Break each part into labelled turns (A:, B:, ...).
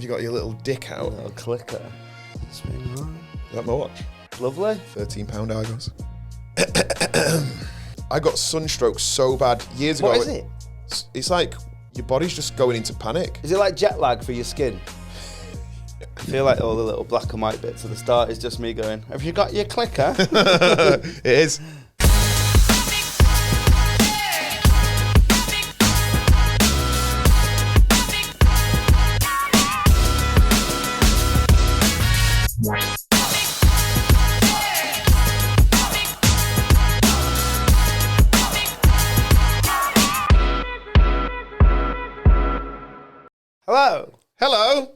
A: Have you got your little dick
B: A
A: out?
B: little clicker. Is
A: That my watch.
B: lovely.
A: £13 Argos. I got sunstroke so bad years ago.
B: What is it?
A: It's like your body's just going into panic.
B: Is it like jet lag for your skin? I feel like all the little black and white bits at the start is just me going, have you got your clicker?
A: It is.
B: Hello.
A: Hello.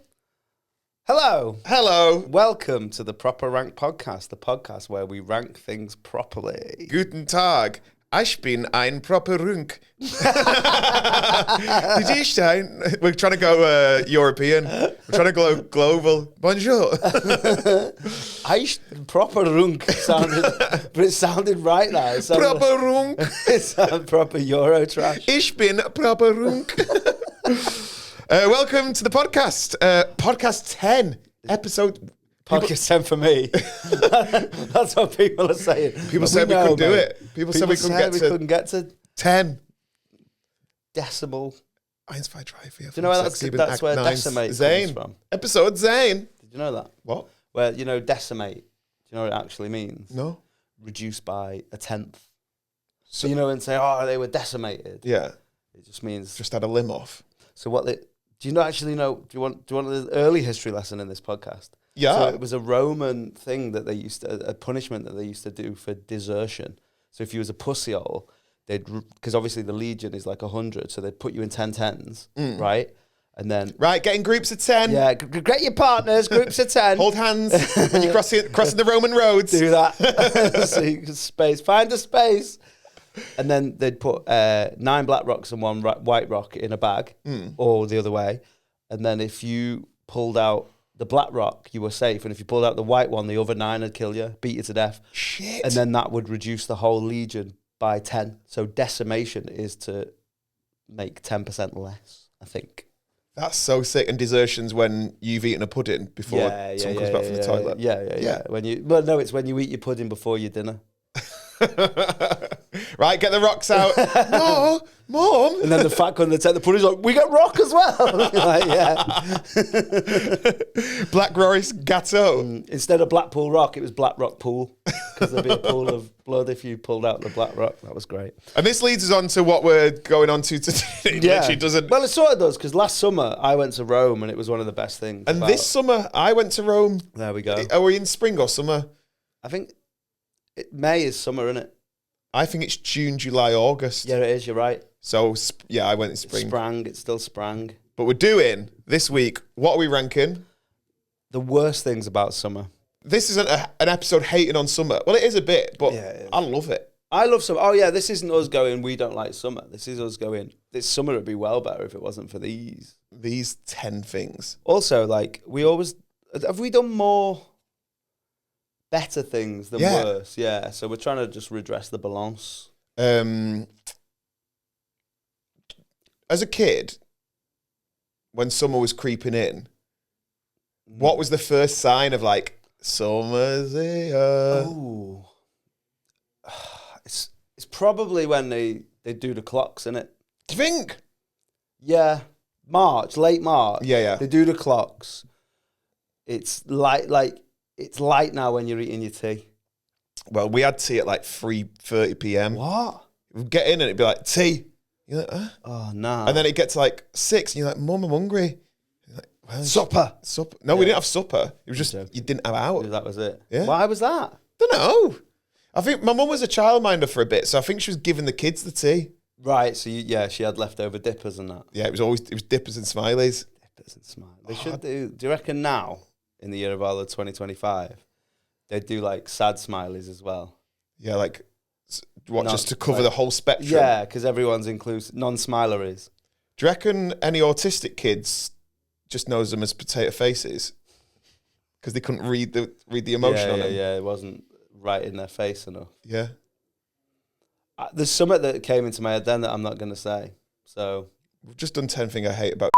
B: Hello.
A: Hello.
B: Welcome to the Proper Rank Podcast, the podcast where we rank things properly.
A: Guten Tag. Ich bin ein proper Runk. We're trying to go European. We're trying to go global. Bonjour.
B: Proper runk sounded, but it sounded right now. It sounded,
A: Proper Runk.
B: it sounded proper Euro trash.
A: Ich bin proper Runk. Welcome to the podcast. Podcast 10. Episode.
B: Podcast 10 for me. That's what people are saying.
A: People said we couldn't do it. People said we couldn't get to 10.
B: Decimal.
A: 1, 2, 3, 4, 5,
B: Do you know where
A: 6, 7,
B: that's
A: 8,
B: where
A: 9,
B: decimate
A: Zane.
B: comes from?
A: Episode Zane.
B: Did you know that?
A: What?
B: Where, you know, decimate. Do you know what it actually means?
A: No.
B: Reduced by a tenth. So, you know, and say, oh, they were decimated.
A: Yeah.
B: It just means.
A: Just had a limb off.
B: So what they. Do you not actually know? Do you want an early history lesson in this podcast?
A: Yeah.
B: So it was a Roman thing that they used to, a punishment that they used to do for desertion. So if you was a pussyhole, because obviously the legion is like 100, so they'd put you in 10 tens, right? And then
A: Right, get in groups of 10.
B: yeah, get your partners, groups of 10.
A: Hold hands when you're crossing the Roman roads.
B: Do that. So you can find a space. And then they'd put 9 black rocks and 1 white rock in a bag, or the other way. And then if you pulled out the black rock, you were safe. And if you pulled out the white one, the other 9 would kill you, beat you to death.
A: Shit.
B: And then that would reduce the whole legion by 10. So decimation is to make 10% less, I think.
A: That's so sick. And desertion's when you've eaten a pudding before someone comes back from the toilet.
B: Yeah. It's when you eat your pudding before your dinner.
A: Right, get the rocks out. No, Mom.
B: And then the fat cunt that take the pudding's like, we got rock as well. Like, yeah.
A: Black Rory's Gatto.
B: Instead of Blackpool Rock, it was Black Rock Pool. Because there'd be a pool of blood if you pulled out the black rock. That was great.
A: And this leads us on to what we're going on to today. It literally doesn't.
B: Well, it sort of does, because last summer I went to Rome and it was one of the best things.
A: And this summer I went to Rome.
B: There we go.
A: Are we in spring or summer?
B: I think May is summer, isn't it?
A: I think it's June, July, August.
B: Yeah, it is. You're right.
A: So, yeah, I went in spring.
B: It's still sprang.
A: But we're doing, this week, what are we ranking?
B: The worst things about summer.
A: This isn't an episode hating on summer. Well, it is a bit, but
B: Yeah.
A: I love it.
B: I love summer. Oh, yeah, this isn't us going, we don't like summer. This is us going, this summer would be well better if it wasn't for these.
A: These 10 things.
B: Also, like, have we done more better things than worse? Yeah, so we're trying to just redress the balance.
A: As a kid, when summer was creeping in, what was the first sign of like summer's here?
B: Oh, it's probably when they do the clocks, isn't it?
A: Do you think?
B: Yeah, late March.
A: Yeah.
B: They do the clocks. It's it's light now when you're eating your tea.
A: Well, we had tea at like 3:30 p.m.
B: What?
A: We'd get in and it'd be like, tea. You're like, huh?
B: Oh, no.
A: And then it gets to like 6 and you're like, Mum, I'm hungry. You're like, well,
B: Supper.
A: No, we didn't have supper. It was just, you didn't have out.
B: That was it.
A: Yeah.
B: Why was that?
A: Don't know. I think my mum was a childminder for a bit, so I think she was giving the kids the tea.
B: Right, so she had leftover dippers and that.
A: Yeah, it was dippers and smileys.
B: Dippers and smileys. They should do you reckon now, in the year of our Lord 2025, they'd do like sad smileys as well?
A: Yeah, like, what,
B: Not,
A: just to cover the whole spectrum?
B: Yeah, because everyone's inclusive. Non-smileries.
A: Do you reckon any autistic kids just knows them as potato faces? Because they couldn't read the emotion on them?
B: Yeah, it wasn't right in their face enough.
A: Yeah.
B: There's something that came into my head then that I'm not going to say. So
A: We've just done 10 things I hate about.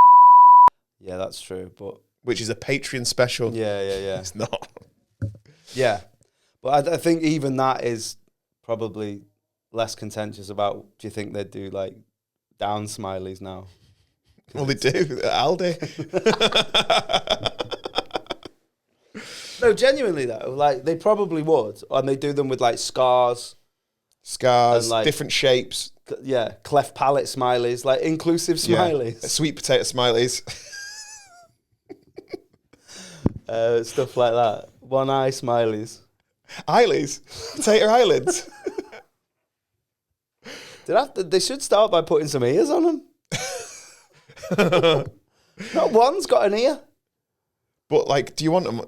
B: yeah, that's true. But
A: which is a Patreon special.
B: Yeah.
A: It's not.
B: Yeah. But I think even that is probably less contentious about, do you think they'd do like down smileys now?
A: Well, they do at Aldi.
B: No, genuinely though, like they probably would. And they do them with like scars.
A: Scars,
B: like,
A: different shapes.
B: Yeah, cleft palate smileys, like inclusive smileys.
A: Yeah. Sweet potato smileys.
B: Stuff like that. One eye smileys.
A: Eyelids. Potato eyelids.
B: They should start by putting some ears on them. Not one's got an ear.
A: But like, do you want them?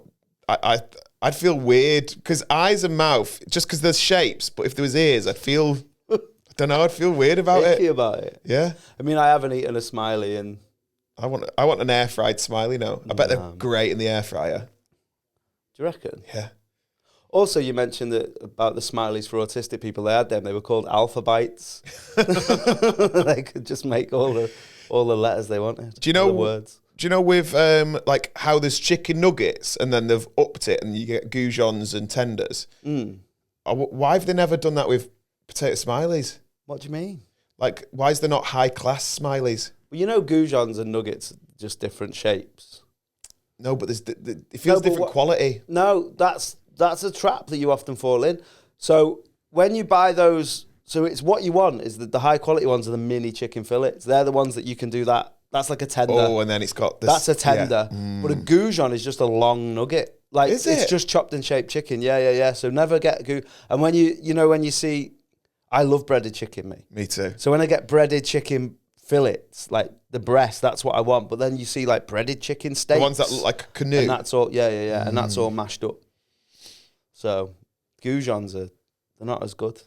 A: I'd feel weird because eyes and mouth, just because there's shapes. But if there was ears, I'd feel, I don't know, I'd feel weird about
B: Icky
A: it.
B: about it.
A: Yeah.
B: I mean, I haven't eaten a smiley and
A: I want an air fried smiley now. I bet they're great in the air fryer.
B: do you reckon?
A: Yeah.
B: Also, you mentioned that about the smileys for autistic people. They had them. They were called alpha bites. They could just make all the letters they wanted.
A: Do you know
B: the words?
A: Do you know with like how there's chicken nuggets and then they've upped it and you get goujons and tenders? Why have they never done that with potato smileys?
B: What do you mean?
A: Like, why is there not high class smileys?
B: Well, you know, goujons and nuggets are just different shapes.
A: No, but it feels different quality.
B: No, that's a trap that you often fall in. So when you buy those, so it's what you want is that the high quality ones are the mini chicken fillets. They're the ones that you can do that. That's like a tender.
A: Oh, and then it's got this.
B: That's a tender.
A: Yeah.
B: But a goujon is just a long nugget. Like
A: Is
B: it's
A: it?
B: just chopped and shaped chicken. Yeah. So never get And when when you see, I love breaded chicken, mate.
A: Me too.
B: So when I get breaded chicken fillets, like the breast, that's what I want. But then you see like breaded chicken steaks.
A: The ones that look like a canoe.
B: And that's all, yeah. And that's all mashed up. So goujons they're not as good.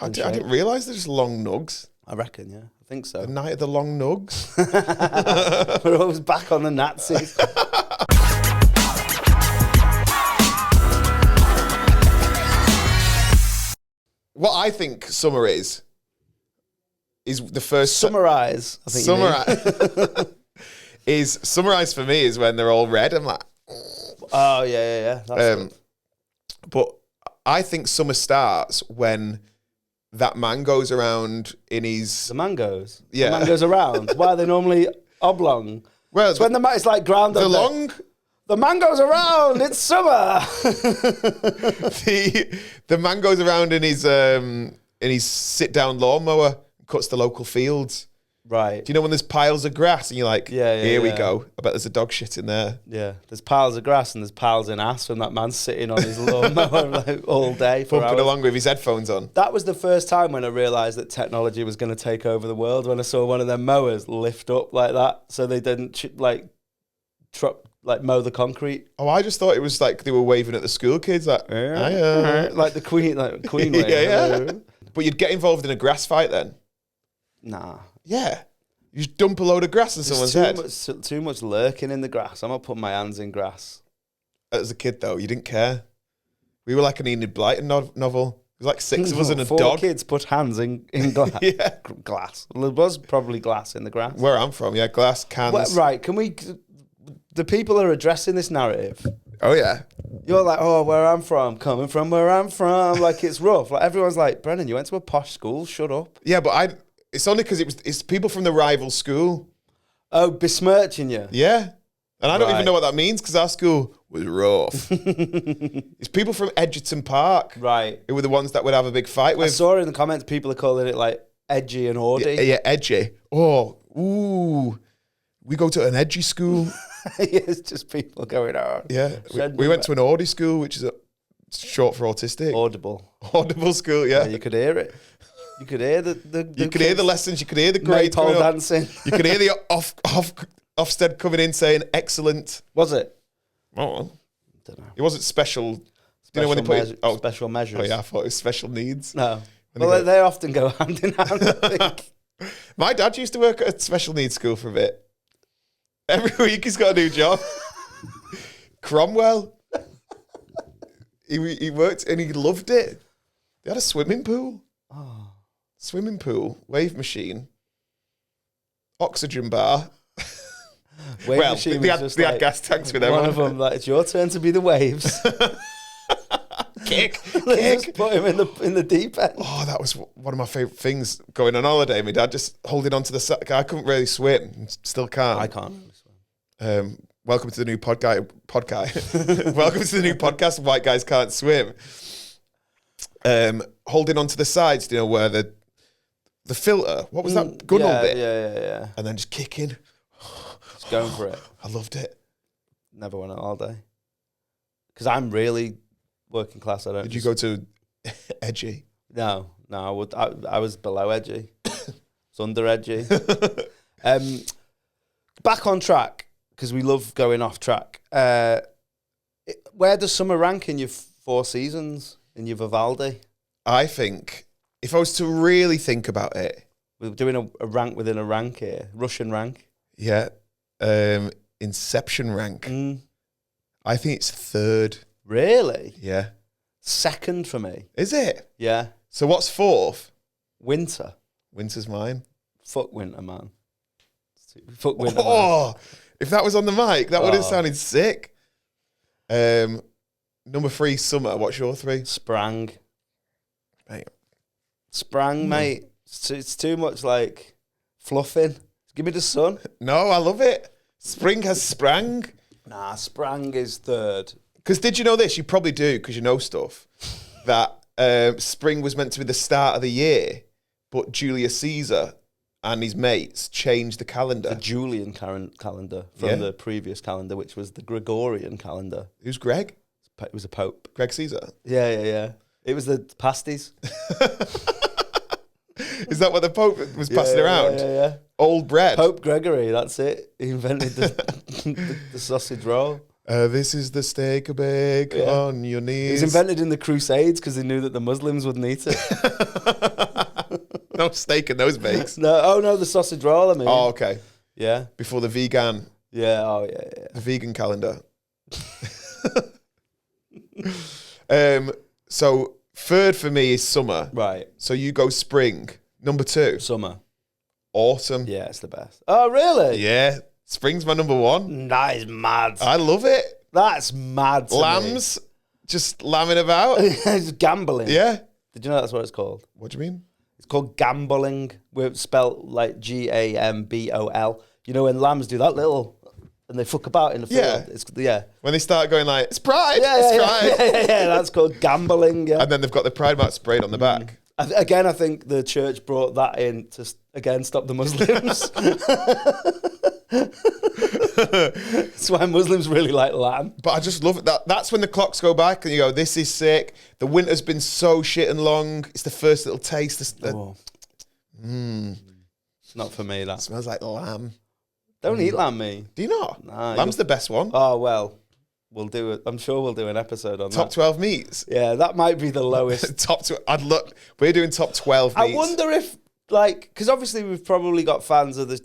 A: I didn't realise they're just long nugs.
B: I reckon, yeah. I think so.
A: The night of the long nugs.
B: We're always back on the Nazis.
A: What I think summer is the first...
B: Summarise, I think
A: Summarise for me is when they're all red. I'm like...
B: Oh, yeah. That's
A: but I think summer starts when that man goes around in his...
B: The mangoes?
A: Yeah.
B: The mangoes around? Why are they normally oblong?
A: Well,
B: it's when it's like ground up.
A: The long...
B: The man goes around. It's summer.
A: the man goes around in his sit-down lawnmower, cuts the local fields.
B: Right.
A: Do you know when there's piles of grass and you're like, here we
B: yeah.
A: go. I bet there's a dog shit in there.
B: Yeah. There's piles of grass and there's piles in ass when that man's sitting on his lawnmower like, all day for
A: Pumping
B: hours.
A: along with his headphones on.
B: That was the first time when I realised that technology was going to take over the world, when I saw one of them mowers lift up like that so they didn't mow the concrete.
A: Oh, I just thought it was like they were waving at the school kids, like,
B: like the Queen wave.
A: yeah. But you'd get involved in a grass fight then?
B: Nah.
A: Yeah. You just dump a load of grass in someone's head.
B: Too much lurking in the grass. I'm not putting my hands in grass.
A: As a kid, though, you didn't care. We were like an Enid Blyton novel. There was like 6 of us and a
B: 4
A: dog.
B: kids put hands in glass.
A: Yeah.
B: Glass. Well, there was probably glass in the grass.
A: Where I'm from, yeah, glass, cans.
B: Well, right, can we... The people are addressing this narrative.
A: Oh, yeah.
B: You're like, oh, where I'm from, coming from where I'm from. Like, it's rough. Like, everyone's like, Brennan, you went to a posh school. Shut up.
A: Yeah, but it's only because it's people from the rival school.
B: Oh, besmirching you.
A: Yeah. And I don't even
B: Right.
A: know what that means because our school was rough. It's people from Edgerton Park.
B: Right.
A: Who were the ones that would have a big fight
B: I
A: with.
B: saw in the comments people are calling it like edgy and ordy.
A: Yeah, edgy. Oh, ooh. We go to an edgy school.
B: It's just people going on.
A: Yeah. We went to an Audi school, which is short for autistic. Audible school, yeah.
B: You could hear it. You could hear
A: you could hear the lessons, you could hear the grades
B: pole
A: coming up.
B: dancing.
A: You could hear the Ofsted coming in saying excellent.
B: Was it?
A: Oh,
B: Don't know.
A: it wasn't special. Do you know when they put
B: special measures?
A: Oh yeah, I thought it was special needs.
B: No.
A: When
B: Well, they often go hand in hand, I think.
A: My dad used to work at a special needs school for a bit. Every week he's got a new job. Cromwell. He worked and he loved it. They had a swimming pool.
B: Oh.
A: Swimming pool, wave machine, oxygen bar.
B: Wave
A: Well,
B: machine
A: they
B: was
A: had,
B: just
A: they
B: like,
A: had gas tanks with them.
B: one of them, like, it's your turn to be the waves.
A: Kick.
B: Just put him in the deep end.
A: Oh, that was one of my favourite things going on holiday. My dad just holding on to the side. I couldn't really swim. Still can't.
B: I can't really swim.
A: Welcome to the new podcast. Welcome to the new podcast. White guys can't swim. Holding on to the sides, where the filter. What was that gunnel bit?
B: Yeah.
A: And then just kicking.
B: Just going for it.
A: I loved it.
B: Never went out all day. Because I'm really working class.
A: Did you go to edgy?
B: No. I was below edgy. It's under edgy. Back on track, because we love going off track. Where does summer rank in your 4 seasons, in your Vivaldi?
A: I think, if I was to really think about it...
B: We're doing a rank within a rank here. Russian rank.
A: Yeah. Inception rank. I think it's 3rd.
B: Really?
A: Yeah.
B: 2nd for me.
A: Is it?
B: Yeah.
A: So what's 4th?
B: Winter.
A: Winter's mine.
B: Fuck winter, man. Fuck winter, man.
A: Oh, if that was on the mic, that would have sounded sick. Number 3, summer. What's your 3?
B: Sprang.
A: Mate.
B: Sprang, mate. It's too much like fluffing. Give me the sun.
A: No, I love it. Spring has sprang.
B: Nah, sprang is 3rd.
A: Because did you know this? You probably do, because you know stuff. That spring was meant to be the start of the year, but Julius Caesar and his mates changed the calendar.
B: The Julian calendar from the previous calendar, which was the Gregorian calendar.
A: Who's Greg?
B: It was a pope.
A: Greg Caesar?
B: Yeah. It was the pasties.
A: Is that what the Pope was passing around?
B: Yeah.
A: Old bread.
B: Pope Gregory, that's it. He invented the sausage roll.
A: This is the steak a bake on your knees.
B: It was invented in the Crusades because they knew that the Muslims wouldn't eat it.
A: No steak in those bakes.
B: No, the sausage roll, I mean.
A: Oh, okay.
B: Yeah.
A: Before the vegan.
B: Yeah,
A: The vegan calendar. So 3rd for me is summer.
B: Right.
A: So you go spring. Number 2.
B: Summer.
A: Autumn.
B: Yeah, it's the best. Oh, really?
A: Yeah. Spring's my number 1.
B: That is mad.
A: I love it.
B: That's mad to
A: Lambs just lambing about.
B: It's gambling.
A: Yeah.
B: Did you know that's what it's called?
A: What do you mean?
B: It's called gambling. We're spelled like Gambol. You know when lambs do that little... And they fuck about in the field.
A: Yeah. When they start going like, it's pride, it's pride.
B: Yeah, that's called gambling. Yeah.
A: And then they've got the pride mark sprayed on the back.
B: Again, I think the church brought that in to, again, stop the Muslims. That's why Muslims really like lamb.
A: But I just love it. That's when the clocks go back and you go, this is sick. The winter's been so shit and long. It's the first little taste.
B: It's not for me, that.
A: It smells like lamb.
B: Don't eat lamb, me.
A: Do you not?
B: Nah,
A: Lamb's the best one.
B: Oh, well, we'll do it. I'm sure we'll do an episode on
A: Top
B: that.
A: 12 meats.
B: Yeah, that might be the lowest.
A: I'd look. We're doing top 12 meats.
B: I wonder if, like, because obviously we've probably got fans of the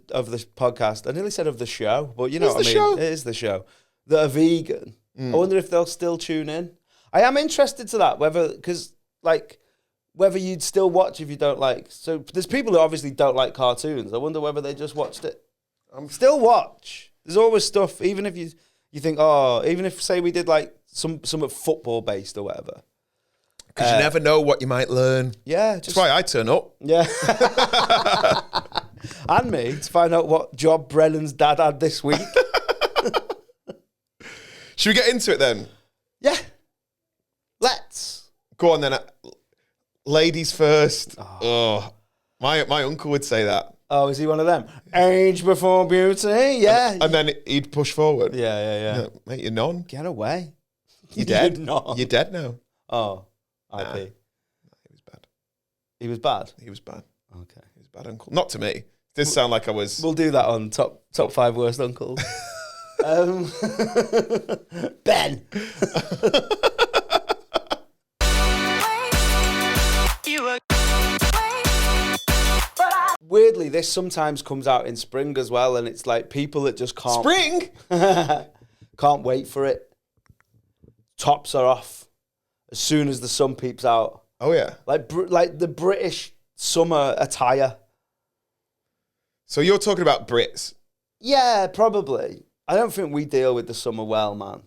B: podcast. I nearly said of the show, but you know what I mean.
A: Show.
B: It is the show. That are vegan. I wonder if they'll still tune in. I am interested to that, whether you'd still watch if you don't like. So there's people who obviously don't like cartoons. I wonder whether they just watched it. Still watch. There's always stuff, even if you think, even if, say, we did like some football based or whatever.
A: Because you never know what you might learn.
B: Yeah.
A: That's why I turn up.
B: Yeah. And me, to find out what job Brennan's dad had this week.
A: Should we get into it then?
B: Yeah. Let's.
A: Go on then. Ladies first. Oh. My uncle would say that.
B: Oh, is he one of them? Age before beauty? Yeah.
A: And then he'd push forward.
B: Yeah.
A: Mate, you're none.
B: Get away.
A: You're dead.
B: Not.
A: You're dead now.
B: Oh, IP.
A: Nah, he was bad.
B: He was bad?
A: He was bad.
B: Okay.
A: He was bad uncle. Not to me. It did sound like I was...
B: We'll do that on top 5 worst uncles. Ben. Weirdly, this sometimes comes out in spring as well, and it's like people that just can't...
A: Spring?
B: Can't wait for it. Tops are off as soon as the sun peeps out.
A: Oh, yeah.
B: Like the British summer attire.
A: So you're talking about Brits.
B: Yeah, probably. I don't think we deal with the summer well, man.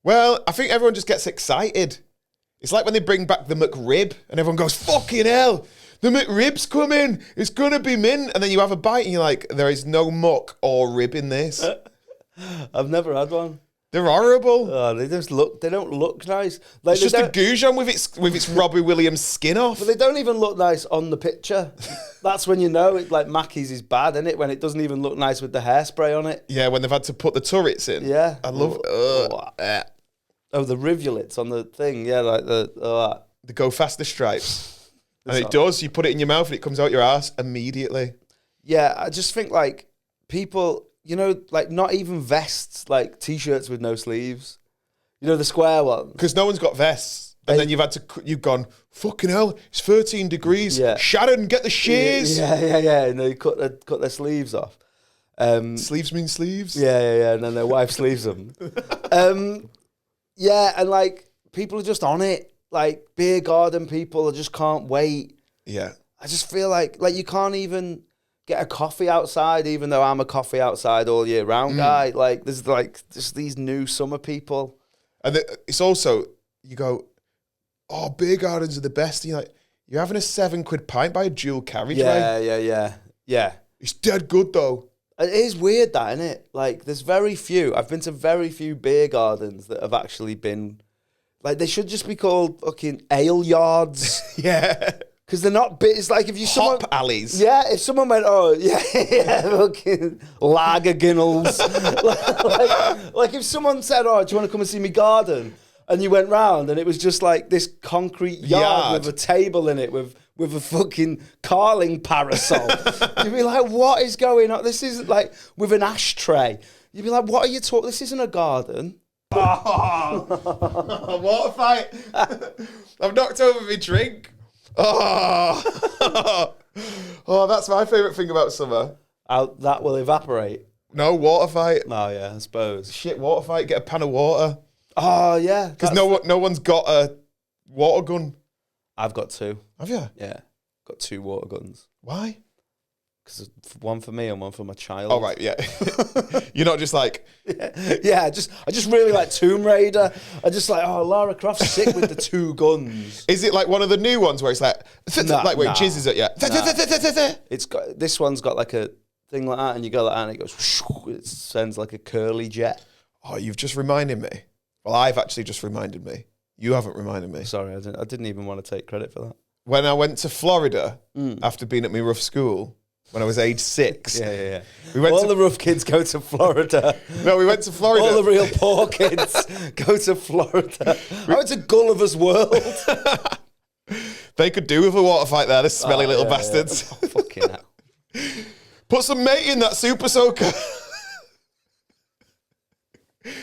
A: Well, I think everyone just gets excited. It's like when they bring back the McRib and everyone goes, fucking hell, the McRib's coming. It's going to be mint. And then you have a bite and you're like, there is no muck or rib in this.
B: I've never had one.
A: They're horrible.
B: Oh, they don't look nice. Like,
A: It's just a goujon with its Robbie Williams skin off.
B: But they don't even look nice on the picture. That's when you know it. Like Mackey's is bad, isn't it? When it doesn't even look nice with the hairspray on it.
A: Yeah, when they've had to put the turrets in.
B: Yeah.
A: I love
B: Oh, the rivulets on the thing. Yeah, like the
A: go faster stripes. And it does. You put it in your mouth and it comes out your ass immediately.
B: Yeah, I just think like people, you know, like not even vests, like t-shirts with no sleeves. You know, the square ones.
A: Because no one's got vests. And then you've gone, fucking hell, it's 13 degrees.
B: Yeah.
A: Sharon, get the shears.
B: Yeah. And they cut their sleeves off.
A: Sleeves mean sleeves?
B: Yeah. And then their wife sleeves them. Yeah, and like people are just on it. Like beer garden people just can't wait.
A: Yeah.
B: I just feel like you can't even get a coffee outside, even though I'm a coffee outside all year round guy. Like there's just these new summer people.
A: And it's also, you go, oh, beer gardens are the best. And you're like, you're having a £7 pint by a dual carriageway.
B: Yeah.
A: It's dead good though.
B: It is weird that, isn't it? Like there's very few. I've been to very few beer gardens that have actually been, like they should just be called fucking ale yards.
A: Yeah.
B: Because they're not bit. It's like if you
A: Hop alleys.
B: Yeah, if someone went, oh yeah, fucking lager ginnels. like if someone said, oh, do you want to come and see me garden? And you went round and it was just like this concrete yard with a table in it with a fucking carling parasol. You'd be like, what is going on? This is like with an ashtray. You'd be like, what are you talking? This isn't a garden.
A: Oh, water fight. I've knocked over my drink. Oh, that's my favourite thing about summer.
B: That will evaporate.
A: No, water fight.
B: Oh, yeah, I suppose.
A: Shit, water fight. Get a pan of water.
B: Oh, yeah.
A: Because no one's got a water gun.
B: I've got two.
A: Have you?
B: Yeah. Got two water guns.
A: Why?
B: Because one for me and one for my child.
A: Oh, right, yeah. You're not just like...
B: Yeah, I just really like Tomb Raider. I just like, oh, Lara Croft's sick with the two guns.
A: Is it like one of the new ones where it's like... where it jizzes at you?
B: It's got... This one's got like a thing like that and you go like that and it goes... It sends like a curly jet.
A: Oh, you've just reminded me. Well, I've actually just reminded me. You haven't reminded me.
B: Sorry, I didn't even want to take credit for that.
A: When I went to Florida after being at my rough school... When I was age 6.
B: Yeah.
A: All
B: the rough kids go to Florida.
A: No, we went to Florida.
B: All the real poor kids go to Florida. I went to Gulliver's World.
A: They could do with a water fight there, the smelly little bastards.
B: Yeah. Oh, fucking hell.
A: Put some mate in that super soaker.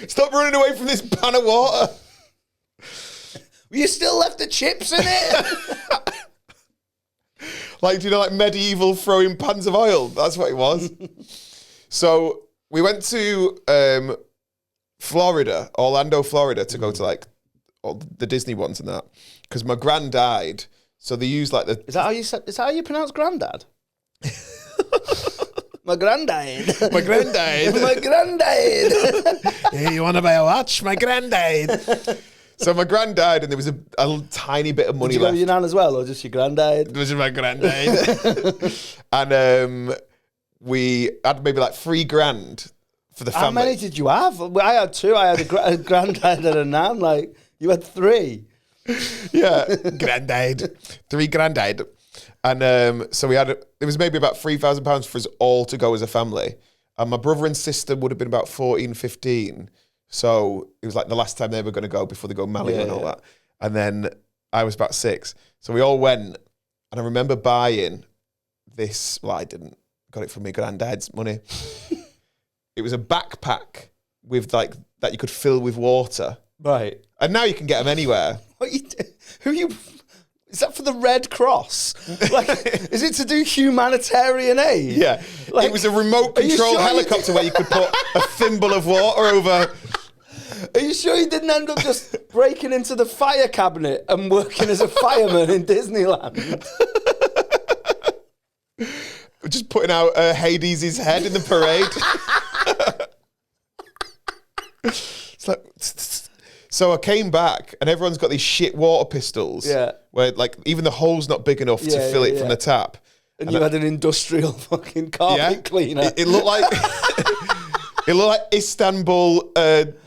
A: Stop running away from this pan of water.
B: You still left the chips in it?
A: Like, do you know, like medieval throwing pans of oil? That's what it was. So we went to Florida, Orlando, Florida, to go to like all the Disney ones and that. Because my gran died, so they used like the.
B: Is that how you pronounce granddad? My granddad.
A: My granddad.
B: My granddad.
A: Hey, you want to buy a watch? My granddad. So my gran died, and there was a tiny bit of money
B: Did you go
A: left.
B: with your nan as well, or just your granddad?
A: It was my granddad. And we had maybe like $3,000 for the family.
B: How many did you have? I had two. I had a granddad and a nan. Like, you had three.
A: Yeah, granddad. 3 granddad. And so we had, it was maybe about £3,000 for us all to go as a family. And my brother and sister would have been about 14, 15. So it was like the last time they were going to go before they go Mali and all that. And then I was about 6. So we all went. And I remember buying this. Well, I didn't. Got it from my granddad's money. It was a backpack with like that you could fill with water.
B: Right.
A: And now you can get them anywhere.
B: Is that for the Red Cross? Like, is it to do humanitarian aid?
A: Yeah.
B: Like,
A: it was a remote control helicopter where you could put a thimble of water over.
B: Are you sure you didn't end up just breaking into the fire cabinet and working as a fireman in Disneyland?
A: Just putting out Hades' head in the parade. It's like, so I came back and everyone's got these shit water pistols.
B: Yeah.
A: Where like even the hole's not big enough to fill it from the tap.
B: And you had an industrial fucking carpet cleaner.
A: It looked like it looked like Istanbul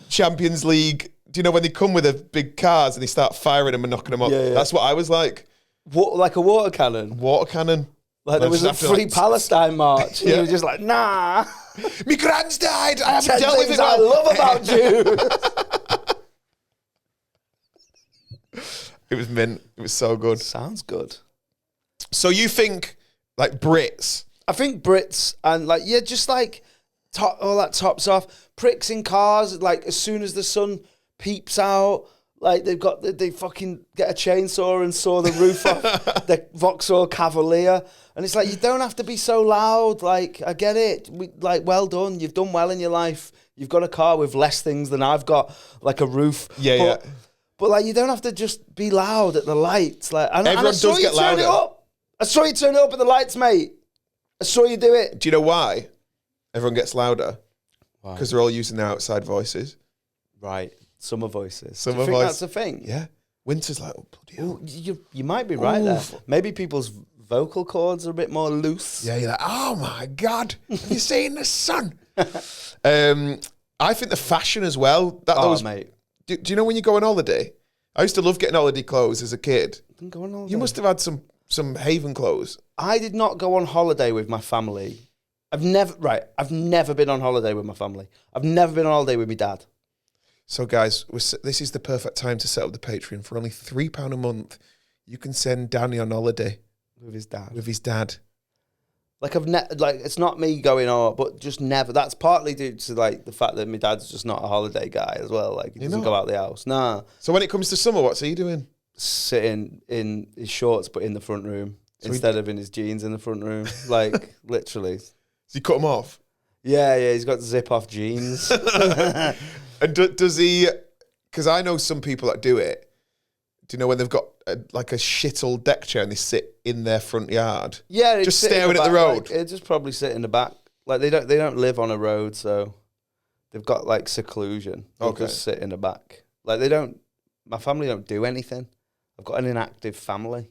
A: Champions League. Do you know when they come with the big cars and they start firing them and knocking them up? Yeah. That's what I was like.
B: What, like a water cannon?
A: Water cannon.
B: Like there was a free Palestine march. And you were just like, nah.
A: My gran's died. I haven't dealt with it.
B: I love about you.
A: It was mint. It was so good.
B: Sounds good.
A: So you think like Brits?
B: I think Brits and like, yeah, just like all that tops off. Pricks in cars, like as soon as the sun peeps out, like they fucking get a chainsaw and saw the roof off the Vauxhall Cavalier. And it's like, you don't have to be so loud. Like, I get it. Well done. You've done well in your life. You've got a car with less things than I've got, like a roof.
A: Yeah.
B: But like, you don't have to just be loud at the lights. Like,
A: Everyone does get louder.
B: Turn it up. I saw you turn it up at the lights, mate. I saw you do it.
A: Do you know why everyone gets louder? Why? Because they're all using their outside voices.
B: Right. Summer voices.
A: Summer
B: do you think
A: voice.
B: that's a thing?
A: Yeah. Winter's like, oh, bloody hell.
B: You might be right there. Maybe people's vocal cords are a bit more loose.
A: Yeah, you're like, oh my God, have you seen the sun? I think the fashion as well.
B: Mate.
A: Do you know when you go on holiday? I used to love getting holiday clothes as a kid.
B: Didn't go on holiday.
A: You must have had some Haven clothes.
B: I did not go on holiday with my family. I've never been on holiday with my family. I've never been on holiday with my dad.
A: So guys, this is the perfect time to set up the Patreon. For only £3 a month, you can send Danny on holiday.
B: With his dad. Like it's not me going but just never. That's partly due to like the fact that my dad's just not a holiday guy as well. Like he doesn't go out the house. Nah.
A: So when it comes to summer, what's he doing?
B: Sitting in his shorts, but in the front room instead of in his jeans in the front room. Like literally.
A: So you cut him off?
B: Yeah. He's got zip off jeans.
A: And does he? Because I know some people that do it. Do you know when they've got a shit old deck chair and they sit in their front yard?
B: Yeah,
A: just staring at the road.
B: Like, just probably sit in the back. Like they don't live on a road, so they've got like seclusion. They'll just sit in the back. Like my family don't do anything. I've got an inactive family.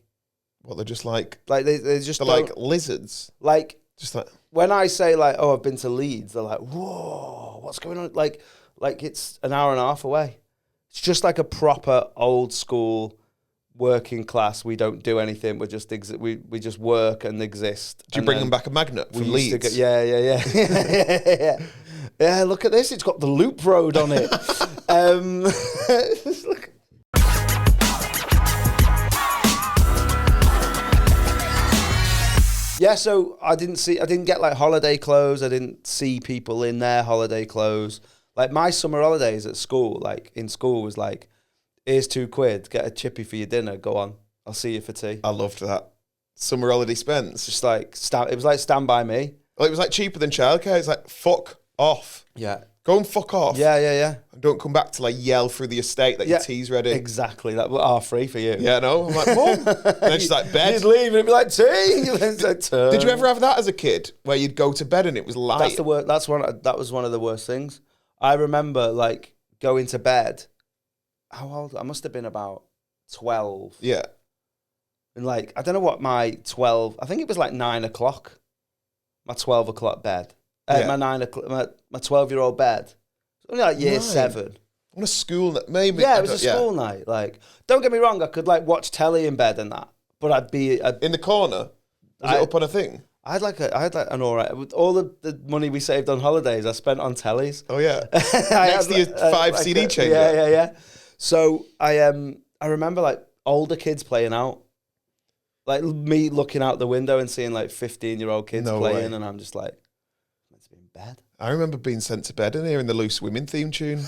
A: What, they're just like
B: they're
A: like lizards.
B: Like
A: just like
B: when I say like, oh, I've been to Leeds, they're like, whoa, what's going on? Like it's an hour and a half away. It's just like a proper old school working class. We don't do anything. We just we just work and exist.
A: Do you bring them back a magnet from Leeds?
B: Yeah. Yeah, look at this. It's got the loop road on it. Yeah, so I didn't get like holiday clothes. I didn't see people in their holiday clothes. Like my summer holidays at school, like in school was like, here's £2, get a chippy for your dinner, go on, I'll see you for tea.
A: I loved that. Summer holiday spends.
B: Just like, it was like Stand By Me.
A: Well, it was like cheaper than childcare. It's like, fuck off.
B: Yeah.
A: Go and fuck off.
B: Yeah.
A: And don't come back to like yell through the estate that your tea's ready.
B: Exactly. That was free for you.
A: Yeah, no. I'm like, Mum. And then she's like, bed.
B: You'd leave and it'd be like, tea.
A: Did you ever have that as a kid where you'd go to bed and it was light?
B: That was one of the worst things. I remember like going to bed. How old? I must have been about 12.
A: Yeah.
B: And like, I don't know what my 12, I think it was like 9 o'clock. My 12 o'clock bed. My 9 o'clock, my 12-year-old bed. Only like year 7.
A: On a school night, maybe.
B: Yeah, it was a school night. Like, don't get me wrong, I could like watch telly in bed and that, but I'd be
A: in the corner. Was it up on a thing?
B: I had like an alright. With all the money we saved on holidays, I spent on tellies.
A: Oh yeah, next to your 5 CD changer.
B: Yeah. So I remember like older kids playing out, like me looking out the window and seeing like 15-year-old kids playing, and I'm just like, meant to be in bed.
A: I remember being sent to bed and hearing the Loose Women theme tune,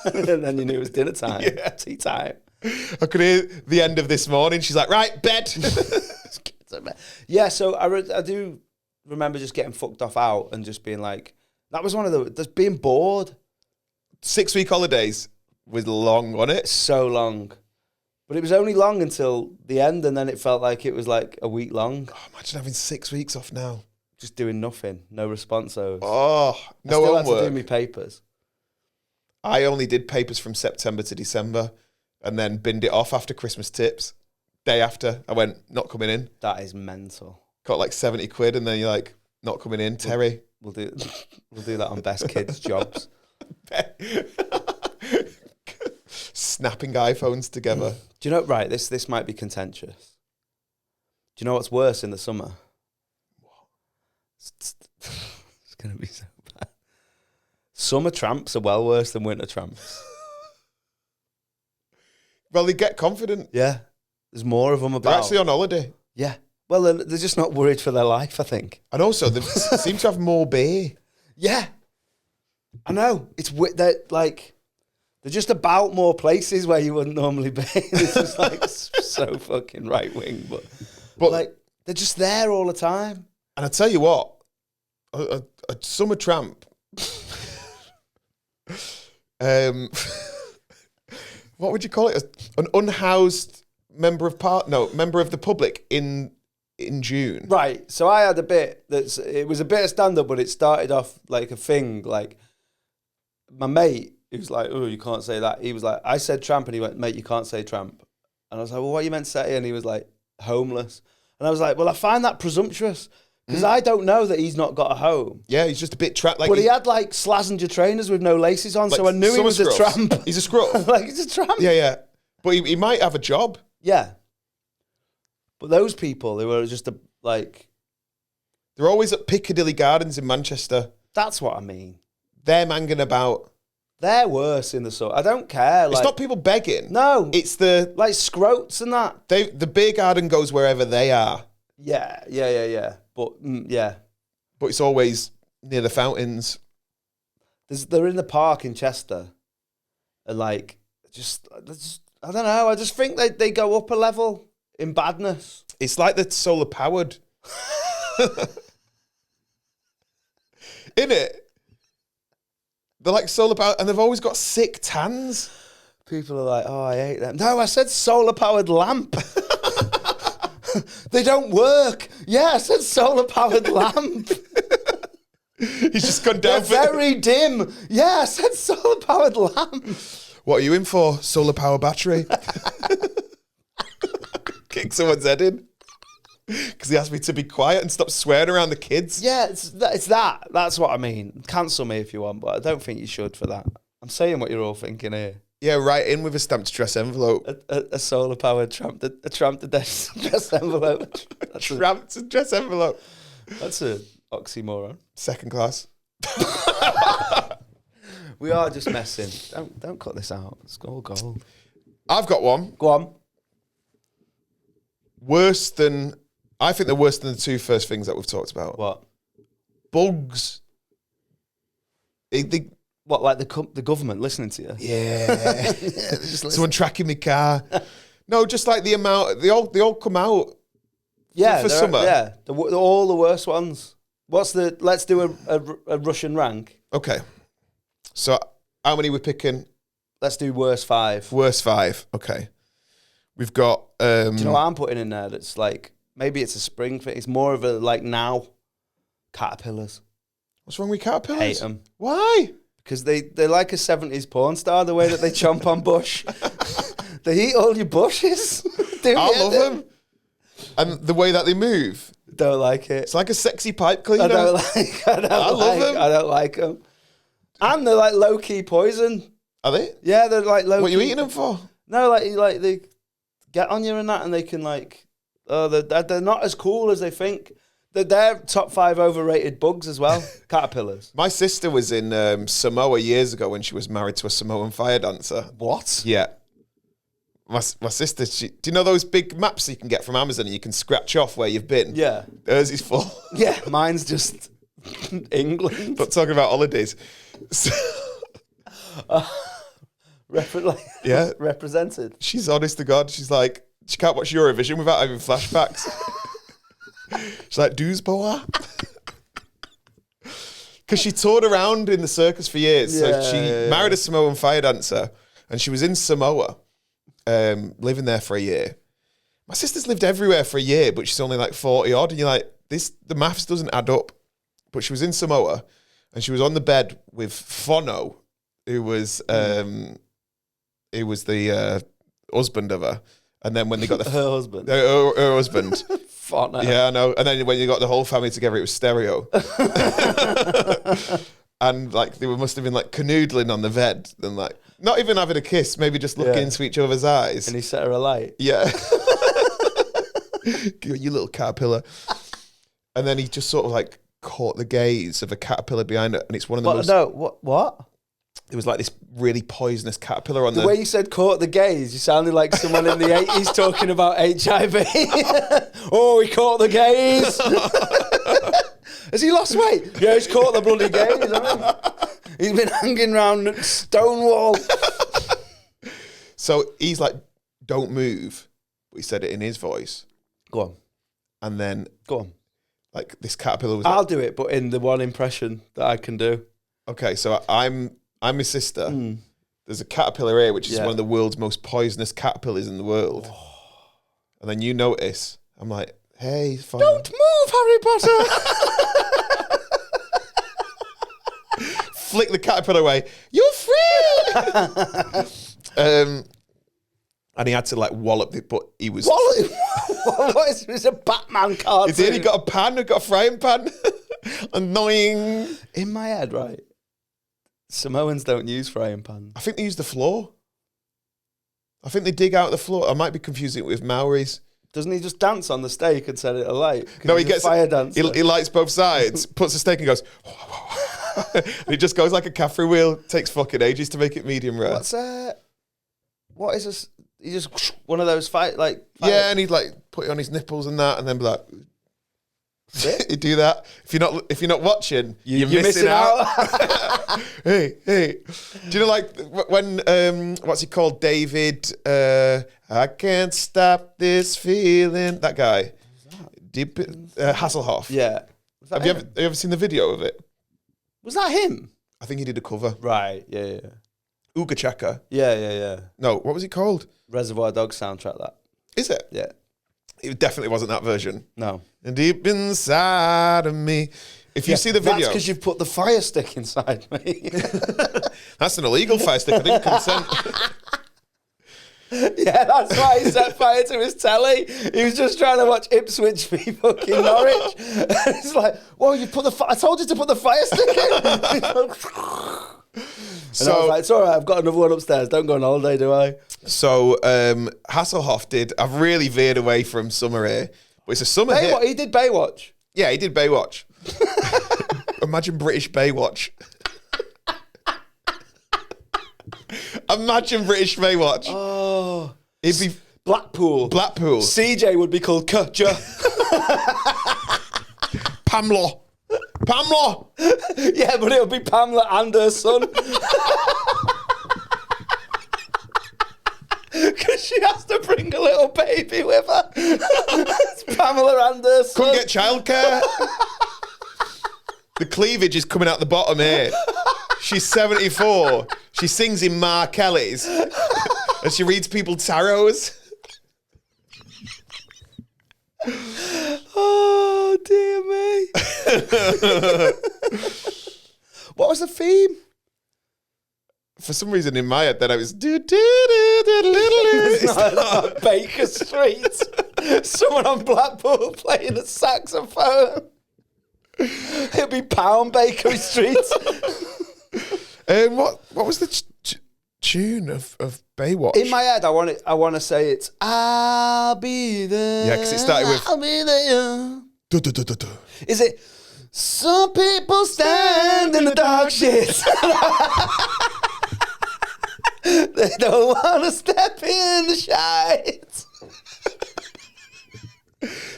B: and then you knew it was dinner time, tea time.
A: I could hear the end of This Morning. She's like, right, bed.
B: Yeah, so I do remember just getting fucked off out and just being like, that was one of just being bored.
A: 6-week holidays was long, wasn't it?
B: So long. But it was only long until the end, and then it felt like it was like a week long.
A: Oh, imagine having 6 weeks off now.
B: just doing nothing, no responsos.
A: Oh, no
B: I still
A: homework.
B: had to do my papers.
A: I only did papers from September to December and then binned it off after Christmas tips. Day after, I went, not coming in.
B: That is mental.
A: Got like 70 quid and then you're like, not coming in. Terry.
B: We'll do that on Best Kids Jobs.
A: Snapping iPhones together.
B: Do you know, right, this might be contentious. Do you know what's worse in the summer? What? It's going to be so bad. Summer tramps are well worse than winter tramps.
A: Well, they get confident.
B: Yeah. There's more of them about.
A: They're actually on holiday.
B: Yeah. Well, they're just not worried for their life, I think.
A: And also, they seem to have more beer.
B: Yeah. I know. They're just about more places where you wouldn't normally be. This is like so fucking right wing, but like they're just there all the time.
A: And I tell you what, a summer tramp. What would you call it? An unhoused member of the public in June.
B: Right. So I had a bit it was a bit of stand up, but it started off like a thing. Like my mate, he was like, "Oh, you can't say that." He was like, "I said tramp," and he went, "Mate, you can't say tramp." And I was like, "Well, what you meant to say?" And he was like, "Homeless." And I was like, "Well, I find that presumptuous because I don't know that he's not got a home."
A: Yeah, he's just a bit trapped. Like,
B: but he had like Slazenger trainers with no laces on, so I knew he was a tramp.
A: He's a scruff.
B: Like he's a tramp.
A: Yeah. But he might have a job.
B: Yeah. But those people, they were just
A: they're always at Piccadilly Gardens in Manchester.
B: That's what I mean.
A: They're manging about.
B: They're worse in the summer. I don't care.
A: It's not people begging.
B: No.
A: It's the...
B: Like scroats and that.
A: The beer garden goes wherever they are.
B: Yeah. But, yeah.
A: But it's always near the fountains.
B: They're in the park in Chester. And I don't know. I just think they go up a level in badness.
A: It's like they're solar powered. Innit? They're like solar powered and they've always got sick tans.
B: People are like, "Oh, I hate them." No, I said solar powered lamp. They don't work. Yeah, I said solar powered lamp.
A: He's just gone down.
B: They're very dim. Yeah, I said solar powered lamp.
A: What are you in for? Solar power battery? Kick someone's head in. Because he asked me to be quiet and stop swearing around the kids.
B: Yeah, it's that. That's what I mean. Cancel me if you want, but I don't think you should for that. I'm saying what you're all thinking here.
A: Yeah, right in with a stamped address envelope.
B: A solar powered tramp address envelope.
A: Tramped address envelope.
B: That's a oxymoron.
A: Second class.
B: We are just messing. Don't cut this out. It's all gold.
A: I've got one.
B: Go on.
A: I think they're worse than the two first things that we've talked about.
B: What?
A: Bugs.
B: What, like the government listening to you?
A: Yeah. Someone tracking my car. No, just like the amount. They all come out.
B: Yeah,
A: for summer.
B: Yeah, all the worst ones. Let's do a Russian rank.
A: Okay. So how many we're picking?
B: Let's do worst 5.
A: Worst 5. Okay. We've got.
B: Do you know what I'm putting in there? That's like maybe it's a spring thing. It's more of a like now. Caterpillars.
A: What's wrong with caterpillars?
B: Hate them.
A: Why?
B: Because they're like a 70s porn star. The way that they chomp on bush. They eat all your bushes.
A: I love them. And the way that they move.
B: Don't like it.
A: It's like a sexy pipe cleaner.
B: I love them. I don't like them. And they're like low key poison.
A: Are they?
B: Yeah, they're like low.
A: What are you eating them for?
B: No, like they get on you and that, and they can like. They're not as cool as they think. They're top 5 overrated bugs as well. Caterpillars.
A: My sister was in Samoa years ago when she was married to a Samoan fire dancer.
B: What?
A: Yeah. My sister, do you know those big maps you can get from Amazon and you can scratch off where you've been?
B: Yeah.
A: Hers is full.
B: Yeah, mine's just England.
A: Not talking about holidays. So, yeah.
B: Represented.
A: She's honest to God. She's like, she can't watch Eurovision without having flashbacks. She's like, Doosboa. Because she toured around in the circus for years. So she married a Samoan fire dancer and she was in Samoa, living there for a year. My sister's lived everywhere for a year, but she's only like 40 odd. And you're like, the maths doesn't add up. But she was in Samoa, and she was on the bed with Fono, who was the husband of her. And then when they got
B: her husband,
A: her husband,
B: Fono.
A: Yeah, I know. And then when you got the whole family together, it was stereo. And like they must have been like canoodling on the bed and like not even having a kiss, maybe just looking into each other's eyes.
B: And he set her alight.
A: Yeah. You little caterpillar. And then he just sort of like caught the gaze of a caterpillar behind it, and it's one of the most...
B: No, what?
A: It was like this really poisonous caterpillar on
B: the way you said caught the gaze, you sounded like someone in the 80s talking about HIV. Oh, he caught the gaze. Has he lost weight? Yeah, he's caught the bloody gaze. He's been hanging around Stonewall.
A: So he's like, don't move. But he said it in his voice.
B: Go on.
A: And then...
B: Go on.
A: Like this caterpillar was...
B: I'll do it, but in the one impression that I can do.
A: Okay, so I'm his sister. There's a caterpillar here, which is one of the world's most poisonous caterpillars in the world. And then you notice, I'm like, hey, fine.
B: Don't move, Harry Potter!
A: Flick the caterpillar away. You're free! And he had to like wallop it, but he was...
B: What is this? A Batman cartoon?
A: He did, he got a pan, he got a frying pan. Annoying.
B: In my head, right? Samoans don't use frying pans.
A: I think they use the floor. I think they dig out the floor. I might be confusing it with Maoris.
B: Doesn't he just dance on the steak and set it alight?
A: No, he gets
B: fire dance.
A: He lights both sides, puts the steak and goes. And it just goes like a cafe wheel. Takes fucking ages to make it medium rare.
B: What is this? He just one of those fire.
A: Yeah, and he'd like put it on his nipples and that, and then be like, he'd do that. If you're not watching, you're missing out. hey, do you know like when what's he called? David. I can't stop this feeling. That guy. Hasselhoff.
B: Yeah.
A: Have you ever seen the video of it?
B: Was that him?
A: I think he did a cover.
B: Right. Yeah.
A: Ooga Chaka.
B: Yeah.
A: No, what was it called?
B: Reservoir Dogs soundtrack. That
A: is it?
B: Yeah.
A: It definitely wasn't that version.
B: No.
A: And deep inside of me. If you see the video...
B: That's because you've put the fire stick inside me.
A: That's an illegal fire stick. I didn't consent.
B: Yeah, that's why he set fire to his telly. He was just trying to watch Ipswich v fucking Norwich. And he's like, well, I told you to put the fire stick in. So I was like, it's all right, I've got another one upstairs. Don't go on holiday, do I?
A: So Hasselhoff did... I've really veered away from summer here. But it's a summer hit.
B: He did Baywatch.
A: Yeah, he did Baywatch. Imagine British Baywatch. Imagine British Baywatch.
B: Oh.
A: It'd be...
B: Blackpool. CJ would be called Kutcher.
A: Pamela.
B: Yeah, but it'll be Pamela and her son. Because she has to bring a little baby with her. It's Pamela and her son.
A: Couldn't get childcare. The cleavage is coming out the bottom here. She's 74. She sings in Mar Kelly's. And she reads people tarots.
B: Oh, dear me. What was the theme?
A: For some reason in my head that I was...
B: It's not Baker Street. Someone on Blackpool playing a saxophone. It'd be Pound Baker Street.
A: What was the tune of Baywatch?
B: In my head, I want to say it's I'll be there.
A: Yeah, because it started with...
B: I'll be there.
A: Duh, duh, duh, duh, duh.
B: Is it... Some people stand in the dark shit. They don't want to step in the shite.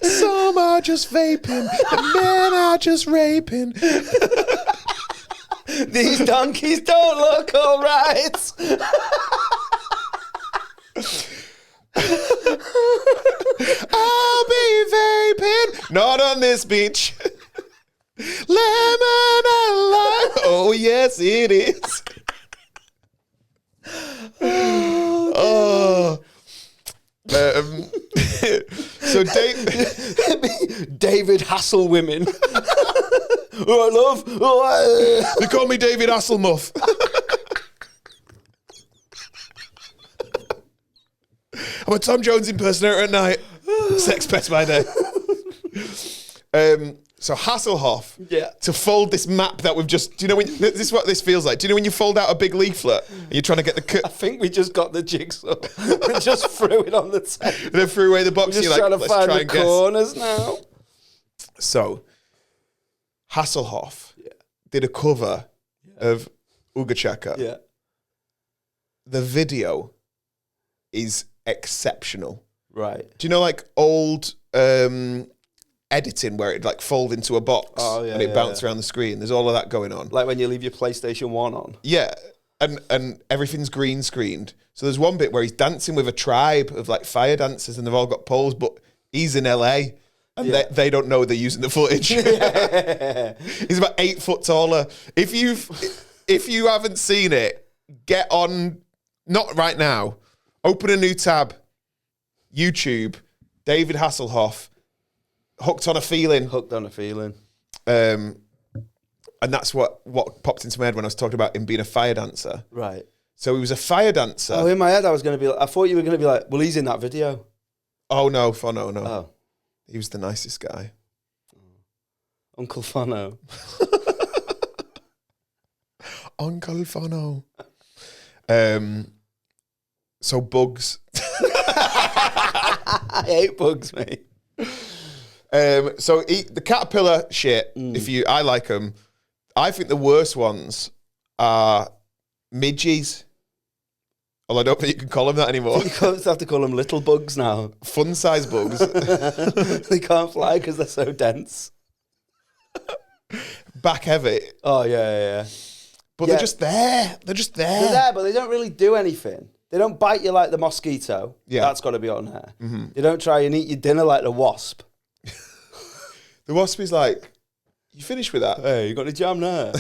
A: Some are just vaping, the men are just raping.
B: These donkeys don't look all right.
A: I'll be vaping, not on this beach. Lemon and lime. Oh, yes, it is. So So Dave,
B: David Hassel women. All right, love. All right.
A: they call me David Hasselhoff. I'm a Tom Jones impersonator at night. Sex pest by day. So Hasselhoff, to fold this map that we've just, do you know when, this is what this feels like. Do you know when you fold out a big leaflet and you're trying to get the...
B: I think we just got the jigsaw and just threw it on the table.
A: And then threw away the box.
B: We're just trying to find the corners now.
A: So, Hasselhoff did a cover of Uga Chaka.
B: Yeah.
A: The video is exceptional.
B: Right.
A: Do you know like old editing where it like fold into a box and it bounce around the screen? There's all of that going on.
B: Like when you leave your PlayStation 1 on.
A: Yeah. And everything's green screened. So there's one bit where he's dancing with a tribe of like fire dancers and they've all got poles, but he's in LA and they don't know they're using the footage. He's about 8 foot taller. If you haven't seen it, get on, not right now, open a new tab, YouTube, David Hasselhoff, Hooked on a Feeling.
B: Hooked on a Feeling.
A: And that's what popped into my head when I was talking about him being a fire dancer.
B: Right.
A: So he was a fire dancer.
B: Oh, in my head I was going to be like, I thought you were going to be like, well, he's in that video.
A: Oh, no, Fono, no.
B: Oh.
A: He was the nicest guy.
B: Uncle Fono.
A: Uncle Fono. So Bugs.
B: I hate bugs, mate.
A: The caterpillar shit, I like them. I think the worst ones are midges. Well, I don't think you can call them that anymore.
B: You have to call them little bugs now.
A: Fun size bugs.
B: They can't fly because they're so dense.
A: Back heavy.
B: Oh, yeah.
A: But they're just there. They're just there.
B: They're there, but they don't really do anything. They don't bite you like the mosquito.
A: Yeah.
B: That's got to be on there. Mm-hmm. They don't try and eat your dinner like the wasp.
A: The wasp is like, you finished with that?
B: Hey, you got any jam there?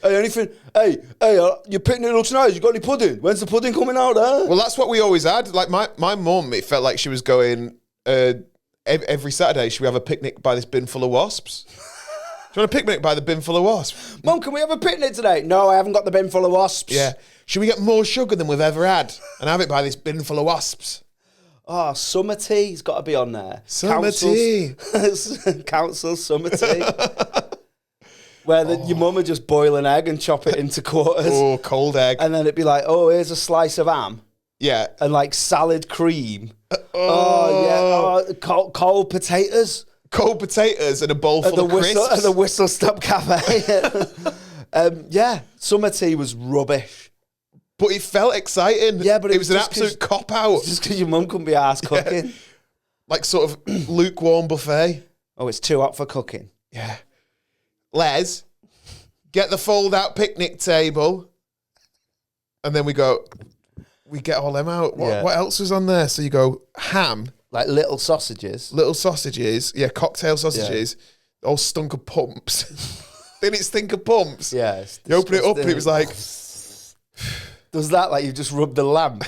B: Hey, anything? Hey, your picnic looks nice. You got any pudding? When's the pudding coming out there?
A: Well, that's what we always had. Like my mum, it felt like she was going, every Saturday, should we have a picnic by this bin full of wasps? Do you want a picnic by the bin full of wasps?
B: Mum, can we have a picnic today? No, I haven't got the bin full of wasps.
A: Yeah. Should we get more sugar than we've ever had and have it by this bin full of wasps?
B: Oh, summer tea's got to be on there.
A: Summer tea.
B: Council summer tea. Where your mum would just boil an egg and chop it into quarters.
A: Oh, cold egg.
B: And then it'd be like, oh, here's a slice of ham.
A: Yeah.
B: And like salad cream. Cold potatoes.
A: Cold potatoes and a bowl full of crisps.
B: At the Whistle Stop Cafe. Summer tea was rubbish.
A: But it felt exciting.
B: Yeah, but
A: it was an absolute cop-out.
B: Just because your mum couldn't be arsed cooking.
A: Yeah. Like sort of lukewarm buffet.
B: Oh, it's too hot for cooking.
A: Yeah. Les, get the fold-out picnic table. And then we get all them out. What else was on there? So you go ham.
B: Like little sausages.
A: Yeah, cocktail sausages. Yeah. All stunk of pumps. Didn't it stink of pumps?
B: Yeah.
A: You open it up and it was like...
B: Does that like you just rub the lamp?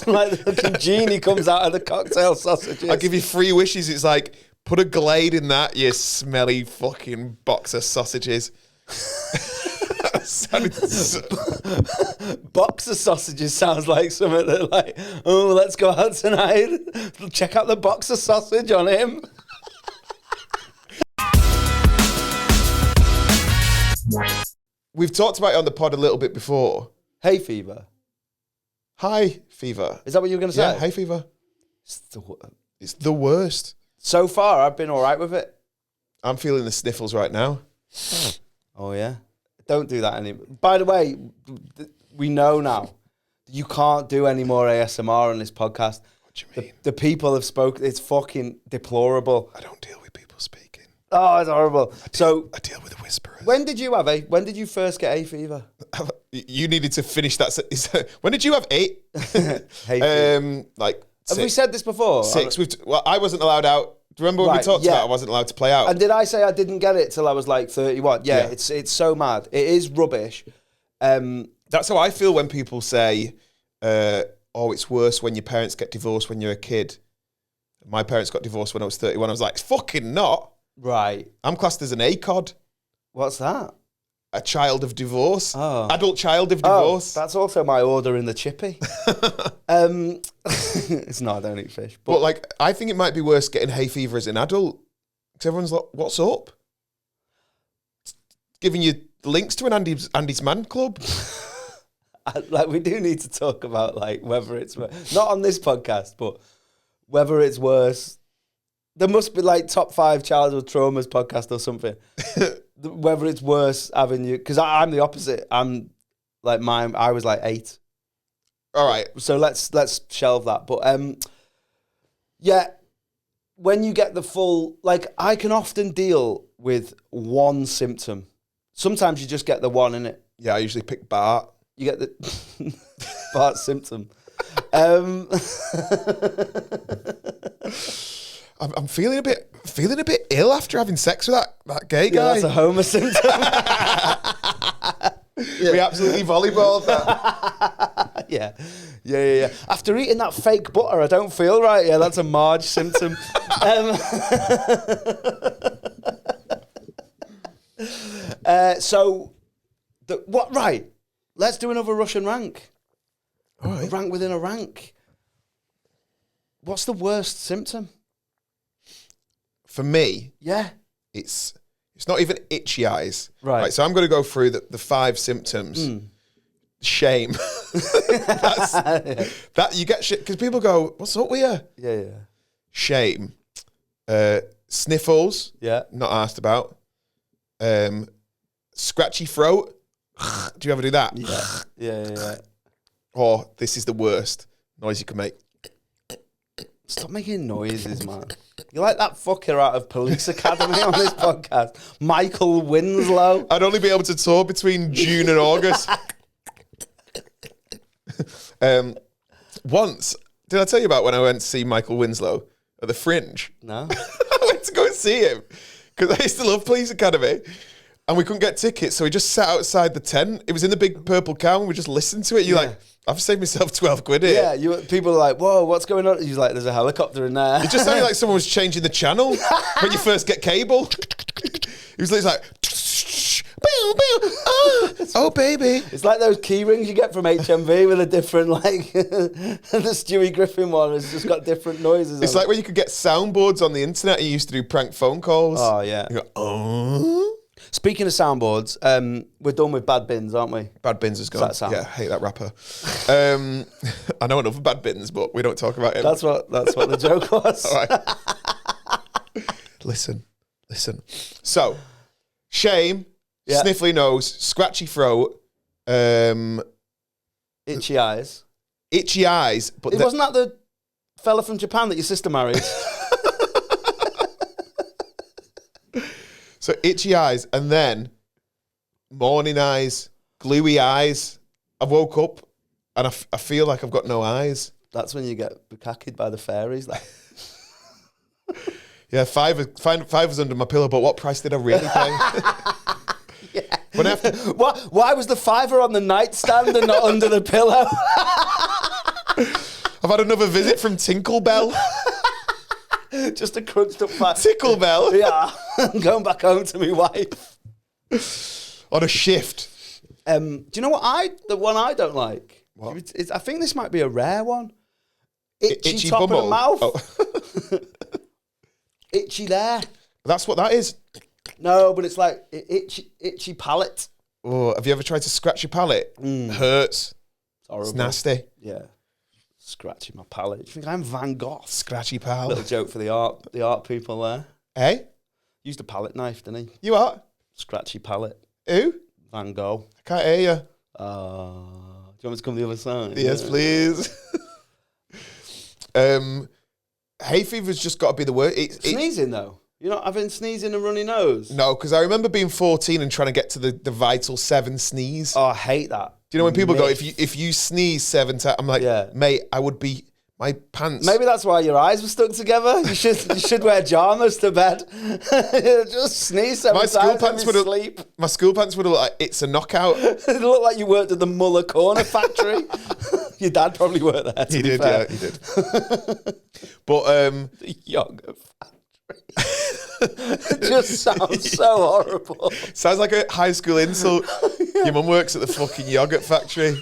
B: Like the fucking genie comes out of the cocktail sausages.
A: I give you 3 wishes. It's like, put a Glade in that, you smelly fucking box of sausages.
B: Box of sausages sounds like something that like, oh, let's go out tonight. Check out the box of sausage on him.
A: We've talked about it on the pod a little bit before.
B: Hay fever.
A: High fever.
B: Is that what you were going to say?
A: Yeah, hay fever. It's the worst.
B: So far, I've been all right with it.
A: I'm feeling the sniffles right now.
B: Oh, yeah? Don't do that anymore. By the way, we know now you can't do any more ASMR on this podcast.
A: What do you mean?
B: The people have spoken. It's fucking deplorable.
A: I don't deal with people speaking.
B: Oh, it's horrible.
A: I deal with whisperers.
B: When did you first get hay fever?
A: You needed to finish that. When did you have 8?
B: Hay fever.
A: Like
B: have we said this before?
A: 6. I wasn't allowed out. Do you remember when we talked about I wasn't allowed to play out?
B: And did I say I didn't get it till I was like 31? Yeah. It's so mad. It is rubbish.
A: That's how I feel when people say, oh, it's worse when your parents get divorced when you're a kid. My parents got divorced when I was 31. I was like, it's fucking not.
B: Right.
A: I'm classed as an ACOD.
B: What's that?
A: A child of divorce.
B: Oh.
A: Adult child of divorce.
B: That's also my order in the chippy. It's not, I don't eat fish.
A: But like, I think it might be worse getting hay fever as an adult. Because everyone's like, what's up? It's giving you links to an Andy's Man Club.
B: Like, we do need to talk about like whether it's not on this podcast, but whether it's worse. There must be like top 5 childhood traumas podcast or something. Whether it's worse having you, because I'm the opposite. I'm like I was like 8.
A: All right.
B: So let's shelve that. But yeah, when you get the full, like, I can often deal with one symptom. Sometimes you just get the one, innit?
A: Yeah, I usually pick Bart.
B: You get the Bart symptom.
A: I'm feeling a bit ill after having sex with that gay guy.
B: Yeah, that's a Homer symptom.
A: Yeah. We absolutely volleyballed that.
B: Yeah. After eating that fake butter, I don't feel right. Yeah, that's a Marge symptom. Right. Let's do another Russian rank.
A: All right.
B: A rank within a rank. What's the worst symptom?
A: For me,
B: Yeah.
A: it's not even itchy eyes.
B: Right.
A: So I'm going to go through the 5 symptoms. Shame. That you get shit because people go, "What's up with you?"
B: Yeah.
A: Shame. Sniffles.
B: Yeah.
A: Not asked about. Scratchy throat. Do you ever do that?
B: Yeah.
A: Or this is the worst noise you can make.
B: Stop making noises, man. You're like that fucker out of Police Academy on this podcast. Michael Winslow.
A: I'd only be able to tour between June and August. Once, did I tell you about when I went to see Michael Winslow at the Fringe?
B: No.
A: I went to go and see him because I used to love Police Academy. And we couldn't get tickets, so we just sat outside the tent. It was in the big purple cow, and we just listened to it. You're like, I've saved myself 12 quid here.
B: Yeah, people are like, whoa, what's going on? He's like, there's a helicopter in there.
A: It just sounded like someone was changing the channel when you first get cable. He was like, oh, baby.
B: It's like those key rings you get from HMV with a different, like, the Stewie Griffin one has just got different noises.
A: It's like when you could get soundboards on the internet and you used to do prank phone calls.
B: Oh, yeah.
A: You go, oh.
B: Speaking of soundboards, we're done with Bad Bins, aren't we?
A: Bad Bins is gone.
B: Sound?
A: Yeah, I hate that rapper. I know enough of Bad Bins, but we don't talk about him.
B: That's what the joke was.
A: All right. Listen. So, shame, sniffly nose, scratchy throat,
B: itchy eyes.
A: Itchy eyes. But
B: wasn't that the fella from Japan that your sister married?
A: So itchy eyes, and then morning eyes, gluey eyes. I woke up and I feel like I've got no eyes.
B: That's when you get bukkaked by the fairies. Like.
A: Yeah, five was under my pillow, but what price did I really pay?
B: Yeah.
A: Why
B: was the $5 on the nightstand and not under the pillow?
A: I've had another visit from Tinklebell.
B: Just a crunched up fat.
A: Tinklebell.
B: Yeah. I'm going back home to my wife.
A: On a shift.
B: Do you know what the one I don't like?
A: What?
B: I think this might be a rare one. Itchy top
A: bubble.
B: of the mouth.
A: Oh.
B: Itchy there.
A: That's what that is.
B: No, but it's like itchy palate.
A: Oh, have you ever tried to scratch your palate? Hurts.
B: It's horrible.
A: It's nasty.
B: Yeah. Scratching my palate. Do you think I'm Van Gogh?
A: Scratchy pal.
B: Little joke for the art people there.
A: Hey?
B: Used a palette knife, didn't he?
A: You what?
B: Scratchy palette.
A: Who?
B: Van Gogh.
A: I can't hear you.
B: Do you want me to come the other side?
A: Yes, please. Hay fever's just got to be the word.
B: Sneezing though. You're not having sneezing and runny nose?
A: No, because I remember being 14 and trying to get to the vital 7 sneeze.
B: Oh, I hate that.
A: Do you know when people go, if you sneeze 7 times, I'm like, mate, I would be my pants.
B: Maybe that's why your eyes were stuck together. You should wear pajamas to bed. Just sneeze 7 times.
A: My school pants would have looked like It's a Knockout.
B: It looked like you worked at the Muller Corner factory. Your dad probably worked there.
A: He did, yeah, he did. But
B: The yogurt factory. It just sounds so horrible.
A: sounds like a high school insult. Your mum works at the fucking yogurt factory.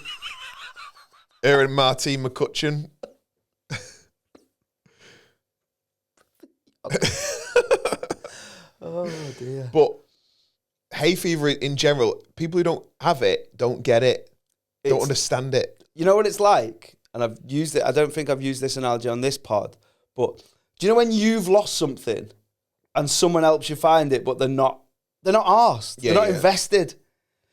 A: Her and Martine McCutcheon.
B: Oh dear.
A: But hay fever in general, people who don't have it don't get it, don't understand it.
B: You know what it's like? And I've used it. I don't think I've used this analogy on this pod, but do you know when you've lost something and someone helps you find it, but they're not arsed.
A: Yeah,
B: they're not
A: yeah.
B: invested.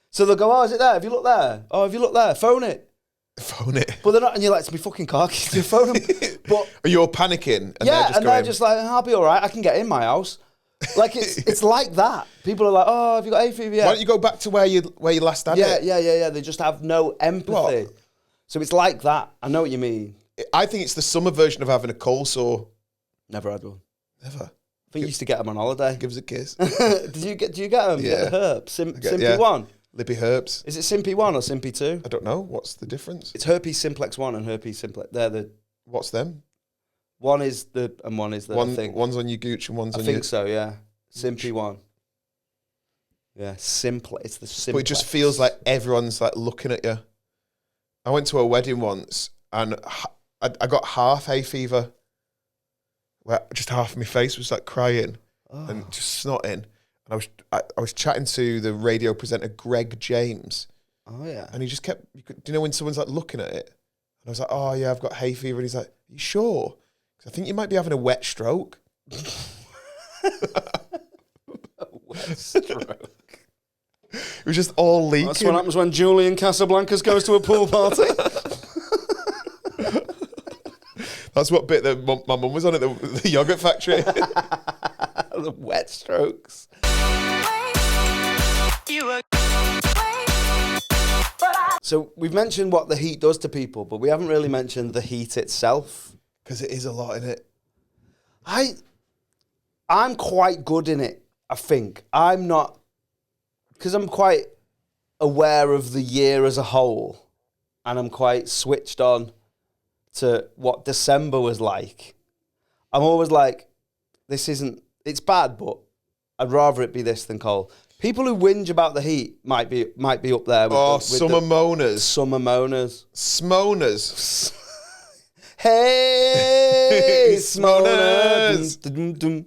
B: So they'll go, oh, is it there? Have you looked there? Oh, have you looked there? Phone it.
A: Phone it.
B: But they're not, and you're like, it's my fucking car keys. You phone them. But
A: Or you're panicking. And
B: yeah, they're
A: going,
B: just like, I'll be all right. I can get in my house. Like it's like that. People are like, oh, have you got hay fever yet?
A: why don't you go back to where you last had it?
B: Yeah. They just have no empathy.
A: What?
B: So it's like that. I know what you mean.
A: I think it's the summer version of having a cold sore.
B: Never had one.
A: Never.
B: I think you used to get them on holiday.
A: Give us a kiss.
B: Do you get them?
A: Yeah.
B: Get the herb. Simpy
A: yeah.
B: 1.
A: Libby Herbs.
B: Is it Simpy 1 or Simpy 2?
A: I don't know. What's the difference?
B: It's herpes simplex 1 and herpes simplex. They're the
A: What's them?
B: one is the and one is the I think.
A: One's on your gooch and one's
B: I
A: on
B: think
A: your...
B: so, yeah. Simpy 1. Yeah, simplex. It's the simplex.
A: But it just feels like everyone's like looking at you. I went to a wedding once and I got half hay fever. Where just half of my face was like crying and just snotting. And I was chatting to the radio presenter Greg James.
B: Oh yeah.
A: And he just kept, do you know when someone's like looking at it? And I was like, oh yeah, I've got hay fever. And he's like, are you sure? 'Cause I think you might be having a wet stroke.
B: Wet stroke.
A: It was just all leaking.
B: That's what happens when Julian Casablancas goes to a pool party.
A: That's what bit that my mum was on at the yogurt factory.
B: The wet strokes. So we've mentioned what the heat does to people, but we haven't really mentioned the heat itself.
A: Because it is a lot in it.
B: I'm quite good in it, I think. I'm not, because I'm quite aware of the year as a whole, and I'm quite switched on to what December was like. I'm always like, it's bad, but I'd rather it be this than cold. People who whinge about the heat might be up there with
A: summer moaners.
B: Summer moaners.
A: Smoners.
B: Hey,
A: Smoners.
B: Smona. Dum, dum, dum.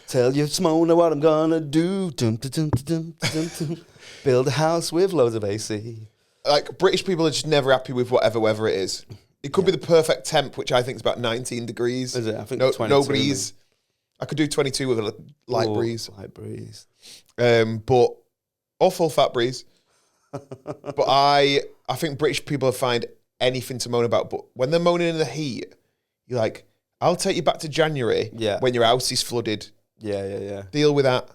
B: Tell your Smona what I'm gonna do. Dum, dum, dum, dum, dum, dum. Build a house with loads of AC.
A: Like, British people are just never happy with whatever weather it is. It could be the perfect temp, which I think is about 19 degrees.
B: Is it? I think
A: no
B: 22.
A: No breeze. I could do 22 with a light breeze.
B: Light breeze.
A: But or full fat breeze. But I think British people find anything to moan about. But when they're moaning in the heat, you're like, I'll take you back to January when your house is flooded.
B: Yeah.
A: Deal with that.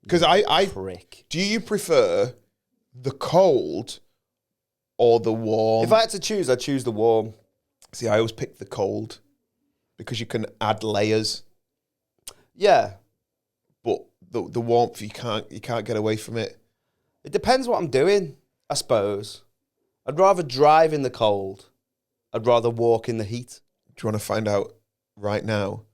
A: Because
B: Prick.
A: do you prefer the cold or the warm?
B: If I had to choose, I'd choose the warm.
A: See, I always pick the cold because you can add layers.
B: Yeah.
A: But the warmth, you can't get away from it.
B: It depends what I'm doing, I suppose. I'd rather drive in the cold. I'd rather walk in the heat.
A: Do you want to find out right now,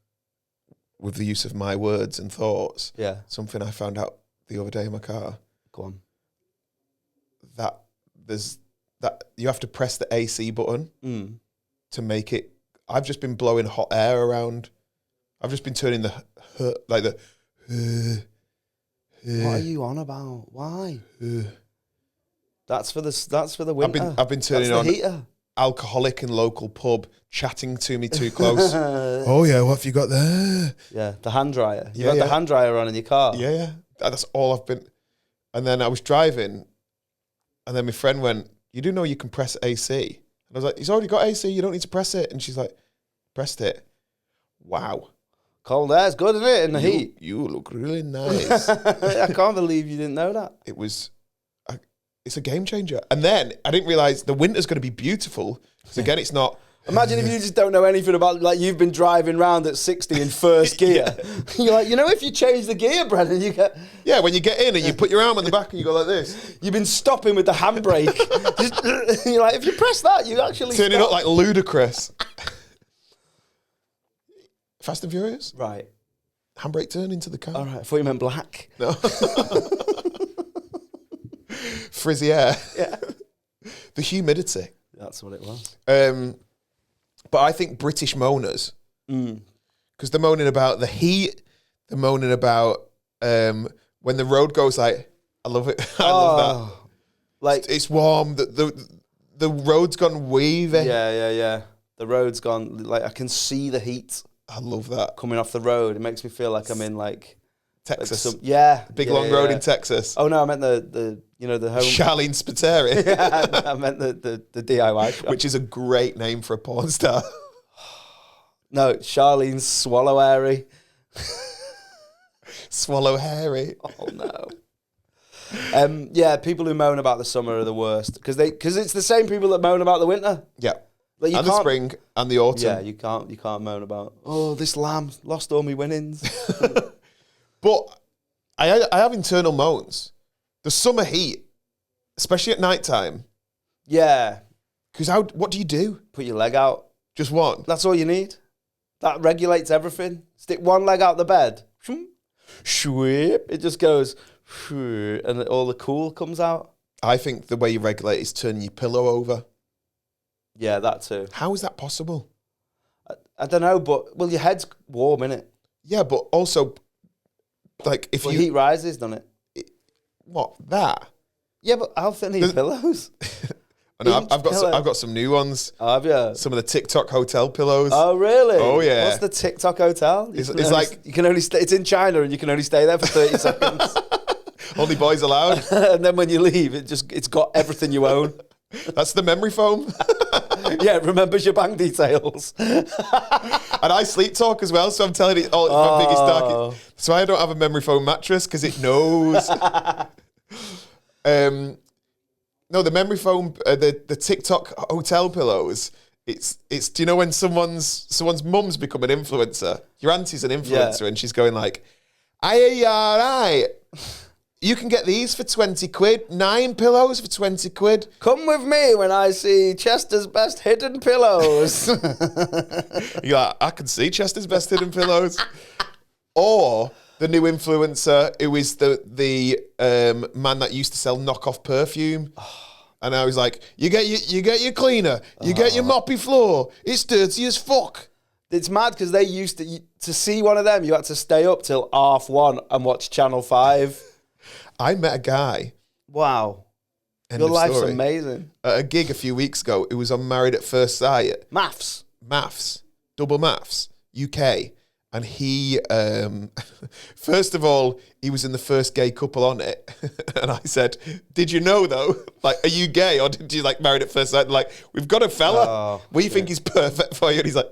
A: with the use of my words and thoughts, something I found out the other day in my car?
B: Go on.
A: That you have to press the AC button to make it. I've just been blowing hot air around. I've just been turning the
B: What are you on about? Why? That's for the winter.
A: I've been turning on
B: the heater.
A: Alcoholic and local pub chatting to me too close. Oh yeah, what have you got there?
B: Yeah, the hand dryer. You got the hand dryer on in your car.
A: Yeah. That's all I've been. And then I was driving, and then my friend went, "You do know you can press AC?" And I was like, "He's already got AC. You don't need to press it." And she's like, "Pressed it." Wow.
B: Cold air's good, isn't it? In the heat.
A: You look really nice.
B: I can't believe you didn't know that.
A: It's a game changer. And then I didn't realize the winter's going to be beautiful because again, it's not
B: Imagine if you just don't know anything about, like, you've been driving round at 60 in first gear. You're like, if you change the gear, Brennan, you get...
A: Yeah, when you get in and you put your arm on the back and you go like this.
B: You've been stopping with the handbrake. You're like, if you press that, you actually
A: Turning up like ludicrous. Fast and Furious?
B: Right.
A: Handbrake turn into the car.
B: All right, I thought you meant black.
A: No. Frizzy hair.
B: Yeah.
A: The humidity.
B: That's what it was.
A: But I think British moaners, because they're moaning about the heat, they're moaning about when the road goes like, I love it. I love that.
B: Like,
A: it's warm. The road's gone wavy.
B: Yeah. The road's gone, like, I can see the heat.
A: I love that.
B: Coming off the road. It makes me feel like I'm in, like...
A: Texas.
B: Like
A: Big long road in Texas.
B: Oh, no, I meant the home...
A: Charlene Spiteri.
B: Yeah, I meant the DIY shop.
A: Which is a great name for a porn star.
B: No, Charlene's Swallow Airy.
A: Swallow Hairy.
B: Oh, no. Yeah, people who moan about the summer are the worst. Because it's the same people that moan about the winter.
A: Yeah.
B: Like,
A: and the spring and the autumn.
B: Yeah, you can't moan about, this lamb lost all my winnings.
A: But I have internal moans. The summer heat, especially at night time.
B: Yeah.
A: Because what do you do?
B: Put your leg out.
A: Just one?
B: That's all you need. That regulates everything. Stick one leg out the bed. Shwip. It just goes, and all the cool comes out.
A: I think the way you regulate is turning your pillow over.
B: Yeah, that too.
A: How is that possible?
B: I don't know, but, your head's warm, innit?
A: Yeah, but also... Like if
B: heat rises, doesn't it?
A: What that?
B: Yeah, but how thin are your pillows?
A: No, I've got some new ones.
B: Oh, have you?
A: Some of the TikTok hotel pillows.
B: Oh, really?
A: Oh, yeah.
B: What's the TikTok hotel?
A: It's like
B: you can only stay. It's in China, and you can only stay there for 30 seconds.
A: Only boys allowed.
B: And then when you leave, it's got everything you own.
A: That's the memory foam.
B: Yeah, it remembers your bank details.
A: And I sleep talk as well, so I'm telling it all. My biggest dark. So I don't have a memory foam mattress because it knows. No, the memory foam, the TikTok hotel pillows. It's. Do you know when someone's mum's become an influencer? Your auntie's an influencer, and she's going like, "Aye, all right. You can get these for 20 quid. 9 pillows for 20 quid.
B: Come with me when I see Chester's best hidden pillows."
A: You're like, I can see Chester's best hidden pillows. Or the new influencer who is the man that used to sell knockoff perfume. And I was like, you get your cleaner, you get your moppy floor. It's dirty as fuck.
B: It's mad because they used to see one of them, you had to stay up till 1:30 and watch Channel 5.
A: I met a guy.
B: Wow.
A: End
B: Your
A: of
B: life's
A: story.
B: amazing.
A: At a gig a few weeks ago, it was on Married at First Sight.
B: Maths,
A: Double Maths, UK. And he, first of all, he was in the first gay couple on it. And I said, did you know though? Like, are you gay or did you like Married at First Sight? And like, we've got a fella. We think he's perfect for you. And he's like,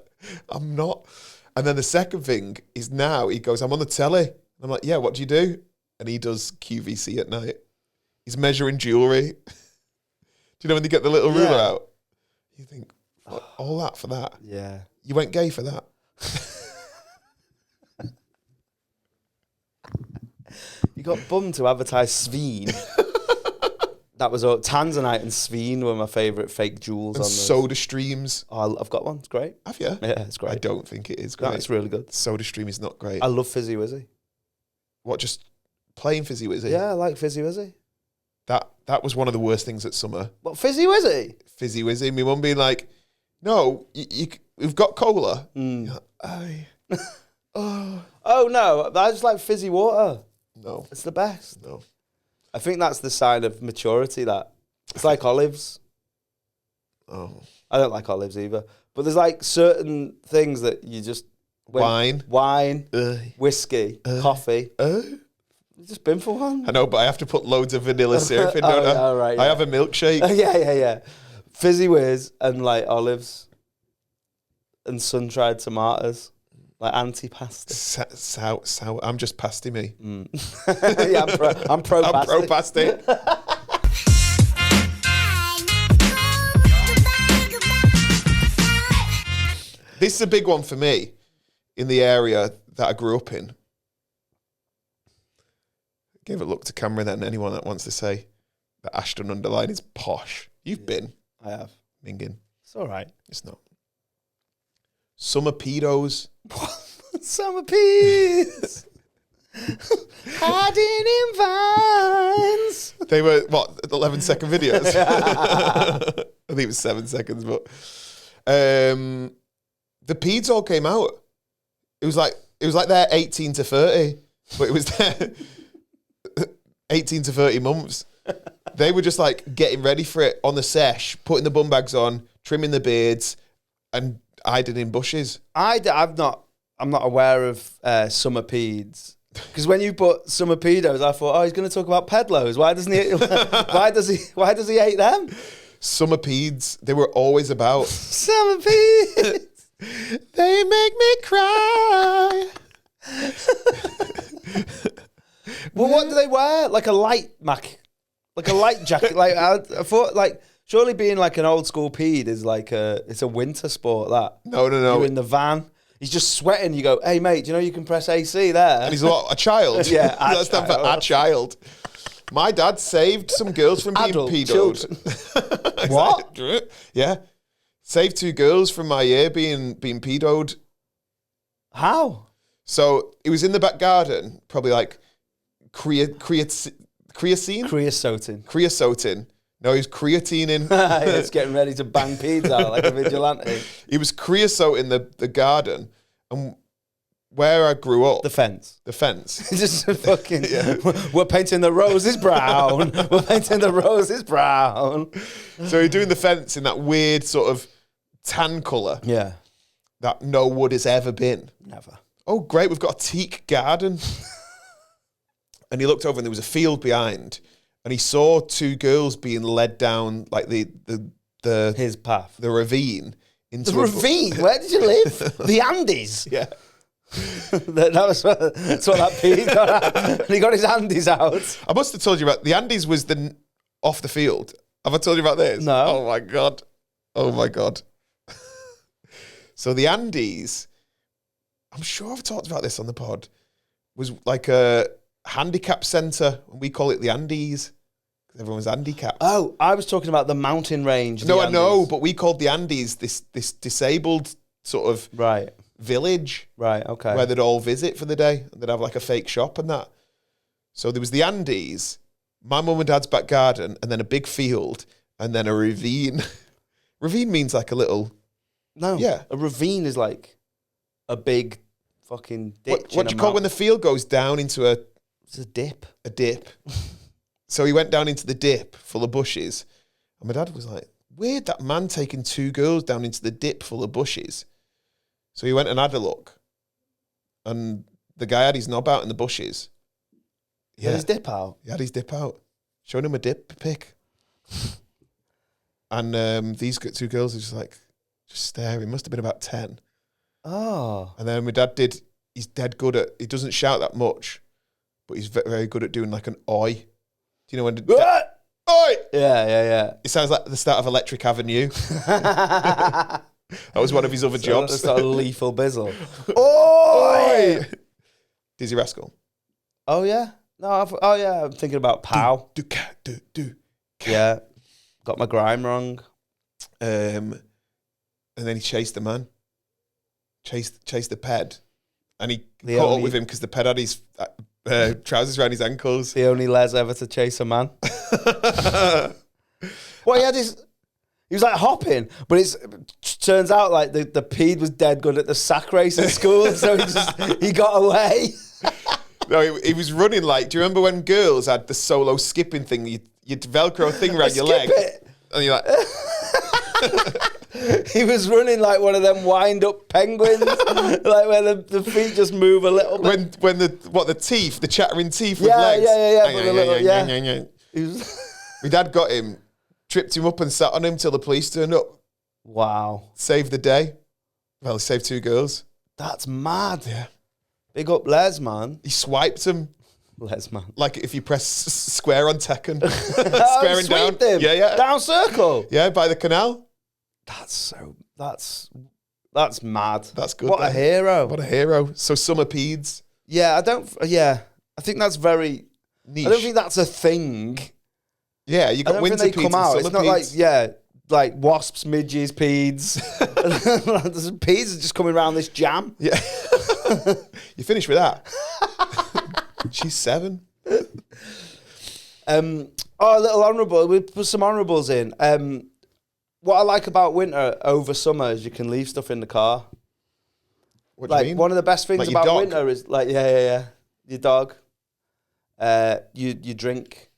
A: I'm not. And then the second thing is now he goes, I'm on the telly. And I'm like, yeah, what do you do? And he does QVC at night. He's measuring jewellery. Do you know when they get the little ruler out? You think, all that for that?
B: Yeah.
A: You went gay for that?
B: You got bummed to advertise Sveen. That was all. Tanzanite and Sveen were my favourite fake jewels.
A: And
B: on those.
A: Soda Streams.
B: Oh, I've got one. It's great.
A: Have you?
B: Yeah, it's great.
A: I don't think it is great.
B: No, it's really good.
A: Soda Stream is not great.
B: I love Fizzy Wizzy.
A: What, just plain Fizzy Wizzy?
B: Yeah, I like Fizzy Wizzy.
A: That was one of the worst things at summer.
B: What, Fizzy Wizzy?
A: Fizzy Wizzy. My mum being like, no, we've got cola.
B: Mm.
A: Like, aye.
B: Oh, no, I just like fizzy water.
A: No.
B: It's the best.
A: No.
B: I think that's the sign of maturity, that. It's like olives.
A: Oh.
B: I don't like olives either. But there's like certain things that you just... Wine, whiskey, coffee. You've just been for one.
A: I know, but I have to put loads of vanilla syrup in, don't I?
B: Oh, right, yeah.
A: I have a milkshake.
B: Yeah. Fizzy whiz and like olives and sun-dried tomatoes. Like anti-pasty.
A: Sour. I'm just pasty me.
B: Yeah, I'm pro pasty.
A: I'm pro pasty. This is a big one for me in the area that I grew up in. Give a look to camera then. Anyone that wants to say that Ashton Underline is posh. You've been.
B: I have.
A: Minging.
B: It's all right.
A: It's not. Summer pedos.
B: Summer peas. Hiding in vines.
A: They were, 11-second videos? I think it was 7 seconds, but... the peds all came out. It was like they're 18 to 30, but it was their 18 to 30 months. They were just like getting ready for it on the sesh, putting the bum bags on, trimming the beards, and hiding in bushes.
B: I'm not aware of summer peds. Because when you put summer pedos, I thought, he's going to talk about pedlos. Why doesn't he? Why does he hate them?
A: Summer peds, they were always about.
B: Summer peds.
A: They make me cry.
B: Well, what do they wear? Like a light jacket. Like I thought, like surely being like an old school pede is like it's a winter sport. That
A: No.
B: You're in the van. He's just sweating. You go, hey mate, do you know you can press AC there?
A: And he's what, a child?
B: Yeah,
A: That's stand for a child. My dad saved some girls from being
B: Adult
A: pedoed.
B: What?
A: Yeah. Saved 2 girls from my year being pedoed.
B: How?
A: So it was in the back garden, probably like creatine? Creosoting. No, he was creatining.
B: It's getting ready to bang peas out like a vigilante.
A: He was creosoting the garden. And where I grew up...
B: The fence.
A: Just
B: fucking... Yeah. We're painting the roses brown. We're painting the roses brown.
A: So you're doing the fence in that weird sort of tan colour.
B: Yeah.
A: That no wood has ever been.
B: Never.
A: Oh, great, we've got a teak garden. And he looked over and there was a field behind. And he saw 2 girls being led down like
B: his path.
A: The ravine. Into
B: the ravine? Where did you live? The Andes?
A: Yeah.
B: That's what that Pete got at. He got his Andes out.
A: I must have told you about the Andes was off the field. Have I told you about this?
B: No.
A: Oh my God. So the Andes, I'm sure I've talked about this on the pod, was like a handicap centre. We call it the Andes. Everyone's handicapped.
B: Oh, I was talking about the mountain range.
A: No, I know, but we called the Andes this disabled sort of village.
B: Right, okay.
A: Where they'd all visit for the day. And they'd have like a fake shop and that. So there was the Andes, my mum and dad's back garden, and then a big field, and then a ravine. Ravine means like a little...
B: No,
A: yeah.
B: A ravine is like a big fucking ditch.
A: What do you call when the field goes down into a...
B: It's a dip.
A: A dip. So he went down into the dip full of bushes. And my dad was like, weird, that man taking 2 girls down into the dip full of bushes. So he went and had a look. And the guy had his knob out in the bushes.
B: He had his dip out?
A: He had his dip out. Showing him a dip pic. And these 2 girls were just staring. Must have been about 10.
B: Oh.
A: And then my dad he's dead good at, he doesn't shout that much, but he's very, very good at doing like an oi. Do you know when... Oi!
B: Yeah.
A: It sounds like the start of Electric Avenue. That was one of his other jobs.
B: It's not a lethal bizzle. Oi!
A: Dizzy Rascal.
B: Oh, yeah? No, I'm thinking about Pow.
A: Do.
B: Yeah. Got my grime wrong.
A: And then he chased the man. Chased the ped. And he caught up with him because the ped had his trousers around his ankles.
B: The only les ever to chase a man. Well, he was like hopping, but it turns out like the pede was dead good at the sack race in school, so he got away.
A: No, he was running like, do you remember when girls had the solo skipping thing? You'd Velcro thing around your leg. And you're like...
B: He was running like one of them wind-up penguins, like where the feet just move a little bit.
A: When the teeth, the chattering teeth with legs.
B: Yeah.
A: My dad got him, tripped him up and sat on him till the police turned up.
B: Wow.
A: Saved the day. Well, he saved 2 girls.
B: That's mad.
A: Yeah.
B: Big up Les, man.
A: He swiped him.
B: Les, man.
A: Like if you press square on Tekken. Squaring down.
B: Him.
A: Yeah.
B: Down circle.
A: Yeah, by the canal.
B: That's That's mad.
A: That's good.
B: What a hero.
A: What a hero. So summer peds.
B: Yeah, I think that's very
A: Niche.
B: I don't think that's a thing.
A: Yeah, you got winter
B: they
A: peds
B: come out.
A: and
B: It's
A: summer
B: not
A: peds.
B: like wasps, midges, peds. Peds are just coming around this jam.
A: Yeah. You finished with that. She's 7.
B: A little honourable. We put some honourables in. What I like about winter over summer is you can leave stuff in the car.
A: What do you mean?
B: One of the best things
A: Like your
B: about
A: dog?
B: winter is your dog. You drink.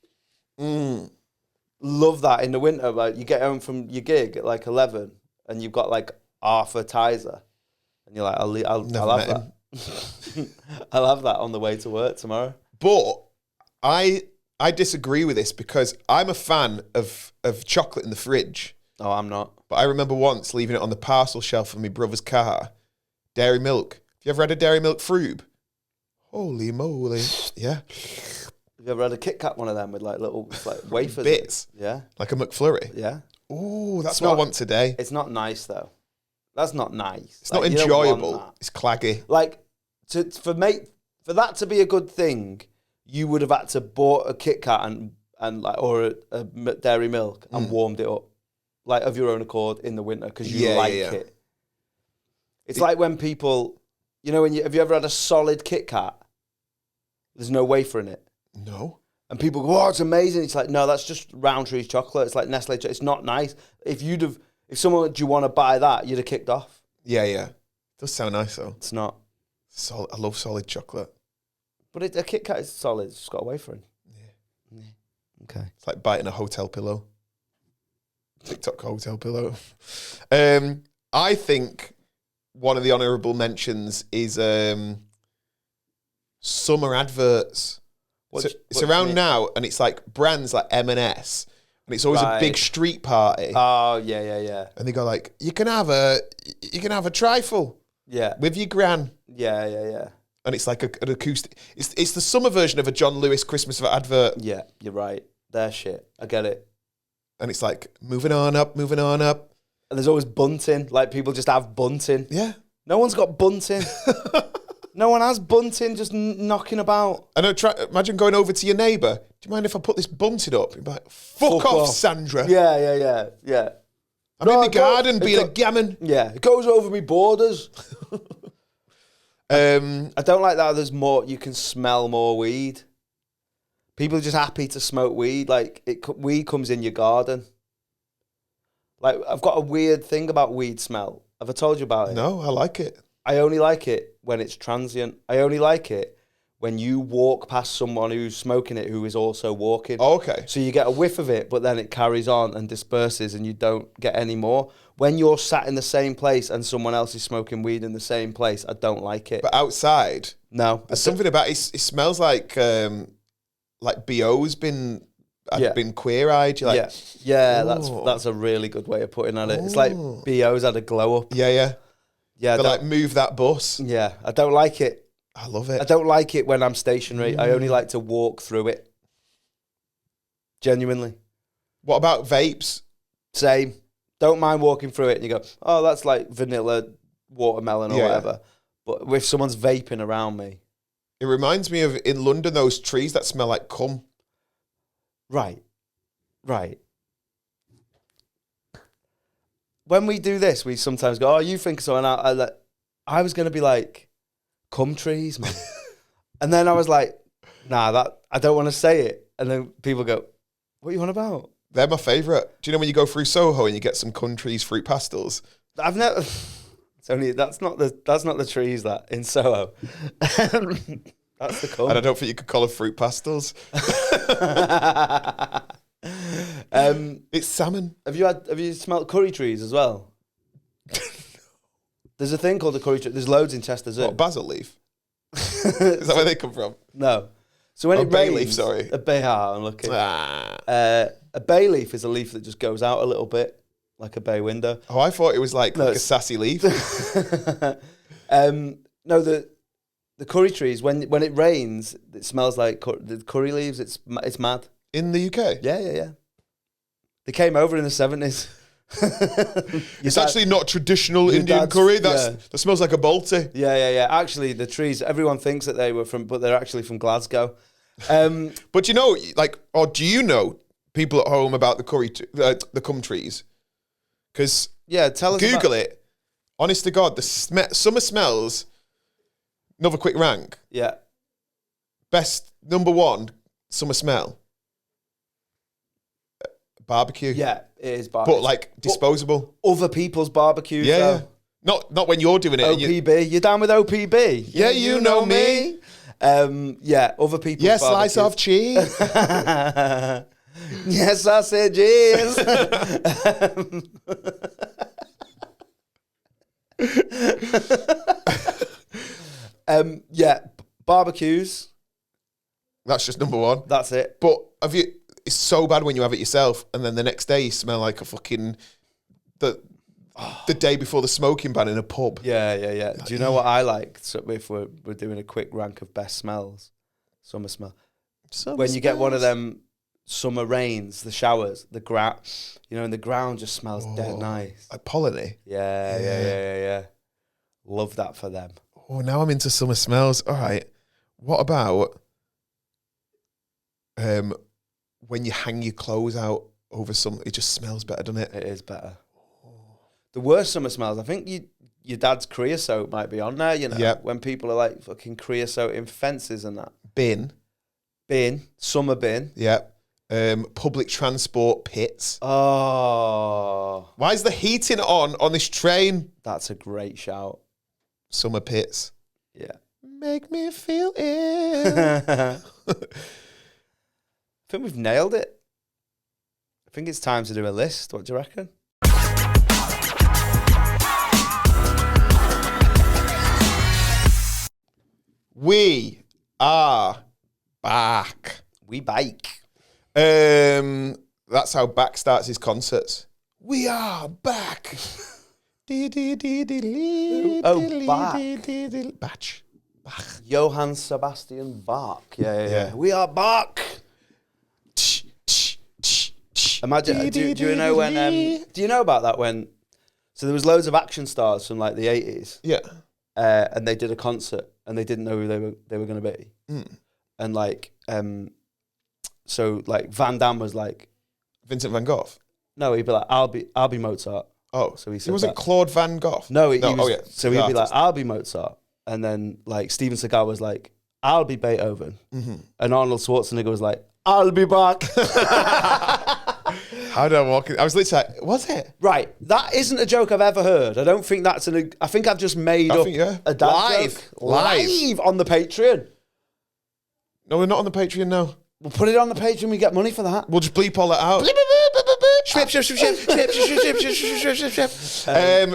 B: Love that in the winter. Like you get home from your gig at like 11 and you've got like half a Tizer, and you're like, I'll have that. I'll have that on the way to work tomorrow.
A: But I disagree with this because I'm a fan of chocolate in the fridge.
B: Oh, I'm not.
A: But I remember once leaving it on the parcel shelf of my brother's car. Dairy milk. Have you ever had a dairy milk froob? Holy moly. Yeah.
B: Have you ever had a Kit Kat one of them with like little wafers?
A: Bits.
B: Yeah.
A: Like a McFlurry.
B: Yeah.
A: Ooh, that's what I want today.
B: It's not nice though. That's not nice.
A: It's not enjoyable. It's claggy.
B: Like for that to be a good thing, you would have had to bought a Kit Kat or a dairy milk and warmed it up, like of your own accord in the winter because you like it. It's like when people, have you ever had a solid Kit Kat? There's no wafer in it.
A: No.
B: And people go, oh, it's amazing. It's like, no, that's just Roundtree's chocolate. It's like Nestle. It's not nice. If someone, do you want to buy that? You'd have kicked off.
A: Yeah. It does sound nice though.
B: It's not.
A: I love solid chocolate.
B: But a Kit Kat is solid. It's just got a wafer in. Yeah. Okay.
A: It's like biting a hotel pillow. TikTok hotel pillow. I think one of the honourable mentions is summer adverts. It's around now, and it's like brands like M&S, and it's always a big street party.
B: Oh yeah.
A: And they go like, you can have a trifle.
B: Yeah.
A: With your gran.
B: Yeah.
A: And it's like an acoustic. It's the summer version of a John Lewis Christmas advert.
B: Yeah, you're right. They're shit. I get it.
A: And it's like moving on up. And
B: there's always bunting. Like people just have bunting.
A: Yeah.
B: No one's got bunting. No one has bunting just knocking about.
A: I know. Imagine going over to your neighbour. Do you mind if I put this bunting up? You'd be like, fuck off, Sandra.
B: Yeah.
A: I'm in the garden being a gammon.
B: Yeah, it goes over me borders. I don't like that there's more, you can smell more weed. People are just happy to smoke weed. Like, weed comes in your garden. Like, I've got a weird thing about weed smell. Have I told you about it?
A: No, I like it.
B: I only like it when it's transient. I only like it when you walk past someone who's smoking it who is also walking.
A: Oh, okay.
B: So you get a whiff of it, but then it carries on and disperses and you don't get any more. When you're sat in the same place and someone else is smoking weed in the same place, I don't like it.
A: But outside,
B: no.
A: there's something about it. It smells like BO's been queer-eyed. You're like,
B: yeah, that's a really good way of putting it. It's like BO's had a glow up.
A: Yeah.
B: Yeah,
A: they like move that bus.
B: Yeah, I don't like it.
A: I love it.
B: I don't like it when I'm stationary. I only like to walk through it. Genuinely.
A: What about vapes?
B: Same. Don't mind walking through it and you go, oh, that's like vanilla watermelon or whatever. But if someone's vaping around me.
A: It reminds me of in London, those trees that smell like cum.
B: Right. When we do this, we sometimes go, oh, you think so? And I was going to be like, cum trees, man. And then I was like, nah, I don't want to say it. And then people go, what are you on about?
A: They're my favourite. Do you know when you go through Soho and you get some cum trees fruit pastels?
B: I've never. That's not the trees that in Soho. That's the cum.
A: And I don't think you could call them fruit pastels. It's salmon.
B: Have you smelt curry trees as well? There's a thing called a curry tree. There's loads in Chester Zoo.
A: What, basil leaf? Is that where they come from?
B: No. So when it
A: bay
B: rains,
A: leaf, sorry.
B: A bay. I'm looking. A bay leaf is a leaf that just goes out a little bit, like a bay window.
A: Oh, I thought it was like a sassy leaf.
B: No, the curry trees. When it rains, it smells like the curry leaves. It's mad.
A: In the UK?
B: Yeah. They came over in the 70s.
A: It's actually not traditional Indian curry. That smells like a balti.
B: Yeah. Actually, the trees, everyone thinks that they were from, but they're actually from Glasgow.
A: But you know, like, or do you know people at home about the the cum trees? Because
B: tell us.
A: Google it. Honest to God, the summer smells. Another quick rank.
B: Yeah.
A: Best number 1 summer smell. Barbecue.
B: Yeah, it is barbecue.
A: But like disposable.
B: Other people's barbecue.
A: Yeah. Not when you're doing it.
B: OPB. You're down with OPB?
A: Yeah, you know me.
B: Other people's
A: yes,
B: barbecue.
A: slice of cheese.
B: Yes, sausages. Barbecues.
A: That's just number 1.
B: That's it.
A: But it's so bad when you have it yourself and then the next day you smell like a fucking the day before the smoking ban in a pub.
B: Yeah. Do you know what I like? So if we're doing a quick rank of best smells, summer smell. When you get one of them summer rains, the showers, the ground, and the ground just smells dead nice.
A: Like polleny.
B: Yeah. Love that for them.
A: Oh, now I'm into summer smells. All right. What about when you hang your clothes out over some? It just smells better, doesn't it?
B: It is better. The worst summer smells, I think your dad's creosote might be on there,
A: Yep.
B: when people are like fucking creosote in fences and that.
A: Bin,
B: summer bin.
A: yeah. Public transport pits.
B: Oh.
A: Why is the heating on this train?
B: That's a great shout.
A: Summer pits.
B: Yeah.
A: Make me feel ill.
B: I think we've nailed it. I think it's time to do a list. What do you reckon?
A: We are back.
B: We bike.
A: That's how Back starts his concerts. We are back. Batch.
B: Johann Sebastian Bach. Yeah. We are back. Imagine. Do you know when? Do you know about that when? So there was loads of action stars from like the 80s.
A: Yeah.
B: And they did a concert and they didn't know who they were going to be. And like, so like Van Damme was like
A: Vincent van Gogh.
B: No, he'd be like, I'll be Mozart.
A: Oh,
B: so he said
A: it wasn't
B: that.
A: Claude Van Gogh.
B: No, he was,
A: oh yeah.
B: So he'd be like, I'll be Mozart, and then like Steven Seagal was like, I'll be Beethoven, and Arnold Schwarzenegger was like, I'll be back.
A: How did I walk in? I was literally like, was it?
B: Right, that isn't a joke I've ever heard. I don't think that's I think I've just made up a dad joke. Live on the Patreon.
A: No, we're not on the Patreon now.
B: We'll put it on the Patreon. We get money for that.
A: We'll just bleep all that out.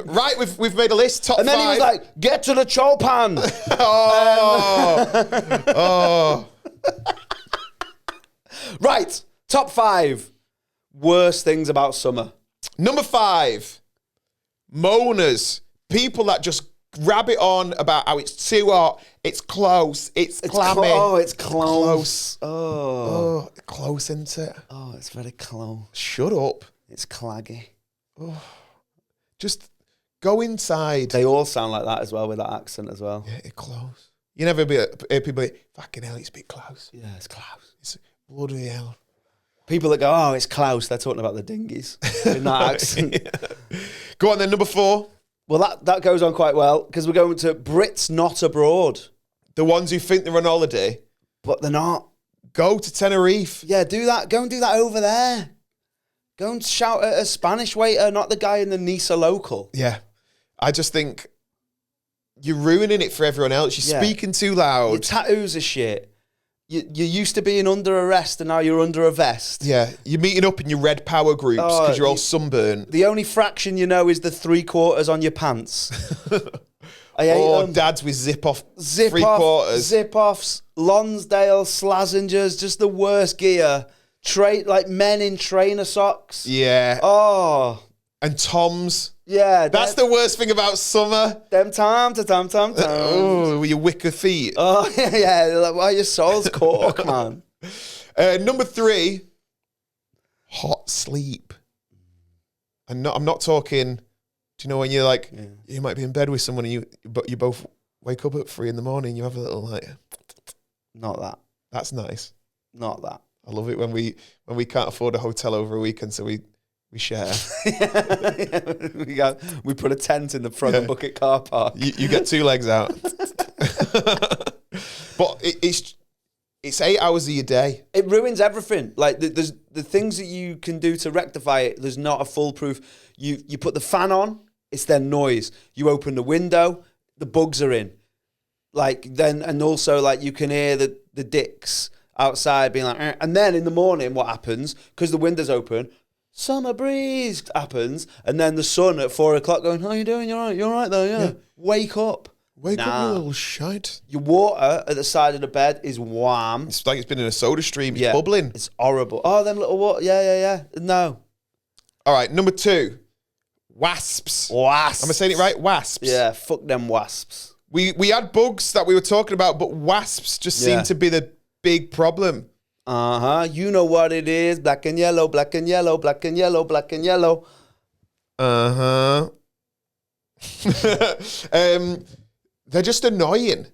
A: Right, we've made a list. Top 5.
B: And then he was like, "Get to the chopan." Right, top 5 worst things about summer.
A: Number 5, moaners. People that just grab it on about how it's too hot, it's close, it's clammy.
B: It's close.
A: Oh, close, isn't it?
B: Oh, it's very close.
A: Shut up.
B: It's claggy.
A: Oh, just go inside.
B: They all sound like that as well with that accent as well.
A: Yeah, it's close. You never hear people be, fucking hell, it's a bit close.
B: Yeah, it's close.
A: It's bloody hell.
B: People that go, oh, it's close, they're talking about the dinghies in that accent.
A: Yeah. Go on then, number 4.
B: Well, that goes on quite well because we're going to Brits not abroad.
A: The ones who think they're on holiday.
B: But they're not.
A: Go to Tenerife.
B: Yeah, do that. Go and do that over there. Go and shout at a Spanish waiter, not the guy in the Nisa local.
A: Yeah. I just think you're ruining it for everyone else. You're speaking too loud.
B: Your tattoos are shit. You used to being under arrest and now you're under a vest.
A: Yeah, you're meeting up in your red power groups because you're all sunburnt.
B: The only fraction you know is the 3/4 on your pants. I hate them.
A: Dads with zip-off 3/4.
B: Zip-offs, Lonsdale, Slazengers, just the worst gear. Like men in trainer socks.
A: Yeah.
B: Oh.
A: And Toms.
B: Yeah.
A: That's the worst thing about summer.
B: Them tam.
A: Oh, with your wicker feet.
B: Oh, yeah. Like, why your soul's cork, man.
A: Number 3, hot sleep. And I'm not talking, do you know when you're like, you might be in bed with someone but you both wake up at 3 a.m, you have a little like.
B: Not that.
A: That's nice.
B: Not that.
A: I love it when we can't afford a hotel over a weekend, so we share.
B: We put a tent in the front and bucket car park.
A: You get 2 legs out. But it's 8 hours of your day.
B: It ruins everything. Like there's the things that you can do to rectify it. There's not a foolproof. You put the fan on, it's then noise. You open the window, the bugs are in. Like then, and also like you can hear the dicks outside being like, and then in the morning, what happens? Because the window's open, summer breeze happens, and then the sun at 4 o'clock going, how you doing? You're all right. You're all right though. Yeah. Wake up.
A: Wake up, you little shite.
B: Your water at the side of the bed is warm.
A: It's like it's been in a soda stream. It's bubbling.
B: It's horrible. Oh, them little water. Yeah. No.
A: All right, number 2. Wasps. Am I saying it right? Wasps.
B: Yeah, fuck them wasps.
A: We had bugs that we were talking about, but wasps just seem to be the big problem.
B: You know what it is. Black and yellow, black and yellow, black and yellow, black and yellow.
A: They're just annoying.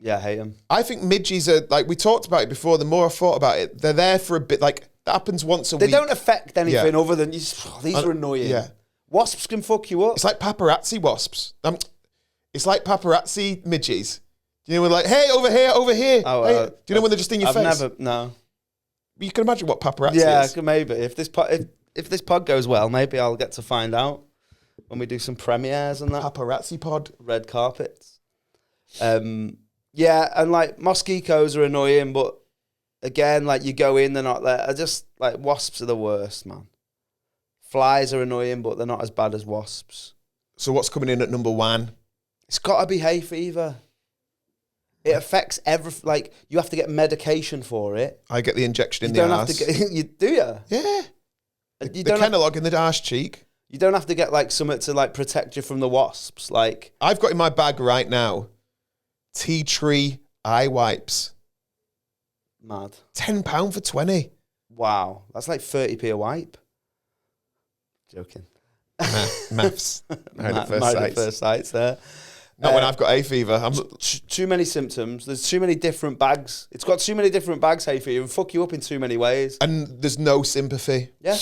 B: Yeah, I hate them.
A: I think midges are, like, we talked about it before, the more I thought about it, they're there for a bit, like, that happens once a week.
B: They don't affect anything other than, these are annoying.
A: Yeah.
B: Wasps can fuck you up.
A: It's like paparazzi wasps. It's like paparazzi midges. You know, when like, hey, over here.
B: Oh,
A: hey. Do you know when they're just in your face?
B: No.
A: You can imagine what paparazzi is.
B: Yeah, maybe. If this pod goes well, maybe I'll get to find out when we do some premieres and that.
A: Paparazzi pod.
B: Red carpets. Yeah, and like mosquitoes are annoying, but again, like you go in, they're not there. I just like wasps are the worst, man. Flies are annoying, but they're not as bad as wasps.
A: So what's coming in at number 1?
B: It's got to be hay fever. It affects like you have to get medication for it.
A: I get the injection in the arse.
B: You do you?
A: Yeah. The Kenalog in the arse cheek.
B: You don't have to get like something to like protect you from the wasps. Like
A: I've got in my bag right now tea tree eye wipes.
B: Mad.
A: £10 for 20.
B: Wow, that's like 30p a wipe. Joking.
A: Maths. Married at first sights
B: there.
A: Not when I've got hay fever.
B: Too many symptoms. There's too many different bags. It's got too many different bags, hay fever, and fuck you up in too many ways.
A: And there's no sympathy.
B: Yeah.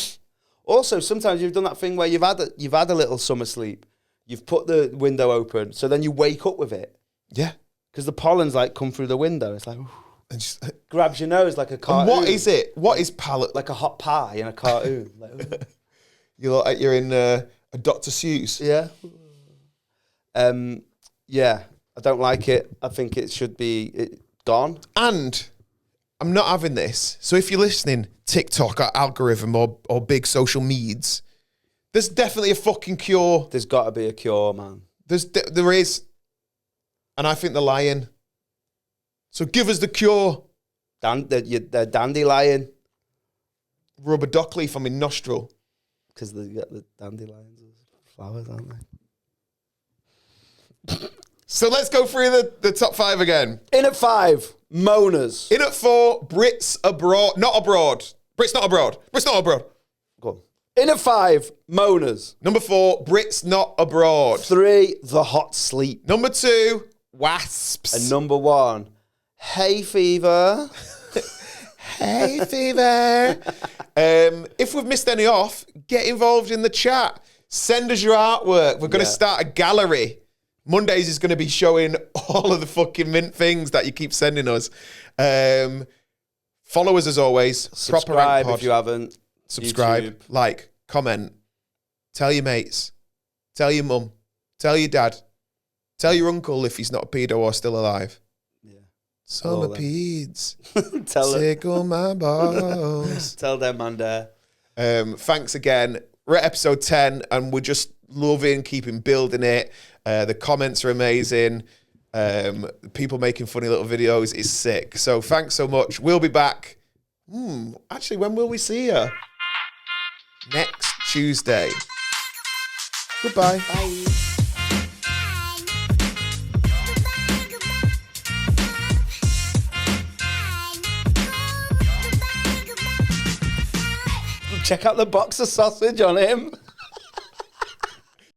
B: Also, sometimes you've done that thing where you've had a little summer sleep. You've put the window open, so then you wake up with it.
A: Yeah.
B: Because the pollen's like come through the window. It's like,
A: and just,
B: grabs your nose like a cartoon.
A: And what is it? What is palate?
B: Like a hot pie in a cartoon. Like,
A: you look like you're in a Dr. Seuss.
B: Yeah. Yeah, I don't like it. I think it should be gone.
A: And I'm not having this. So if you're listening, TikTok or algorithm or big social meds, there's definitely a fucking cure.
B: There's got to be a cure, man.
A: There is. And I think they're lying. So give us the cure.
B: They're dandelion.
A: Rub a dock leaf on my nostril.
B: Because they got the dandelions as flowers, aren't they?
A: So let's go through the top 5 again.
B: In at 5, moaners.
A: In at 4, Brits abroad. Not abroad. Brits not abroad. Brits not abroad.
B: Go on. In at 5, moaners.
A: Number 4, Brits not abroad.
B: 3, the hot sleep.
A: Number 2, wasps.
B: And number 1, hay fever.
A: Hay fever. If we've missed any off, get involved in the chat. Send us your artwork. We're going to start a gallery. Mondays is going to be showing all of the fucking mint things that you keep sending us. Follow us as always.
B: Subscribe if you haven't.
A: Subscribe, YouTube. Like, comment. Tell your mates. Tell your mum. Tell your dad. Tell your uncle if he's not a pedo or still alive.
B: Yeah.
A: Summer peds.
B: Tell
A: Tickle my balls.
B: Tell them, man.
A: Thanks again. We're at episode 10 and we're just loving, keeping building it. The comments are amazing. People making funny little videos is sick. So thanks so much. We'll be back. Actually, when will we see you? Next Tuesday. Goodbye.
B: Bye. Check out the box of sausage on him.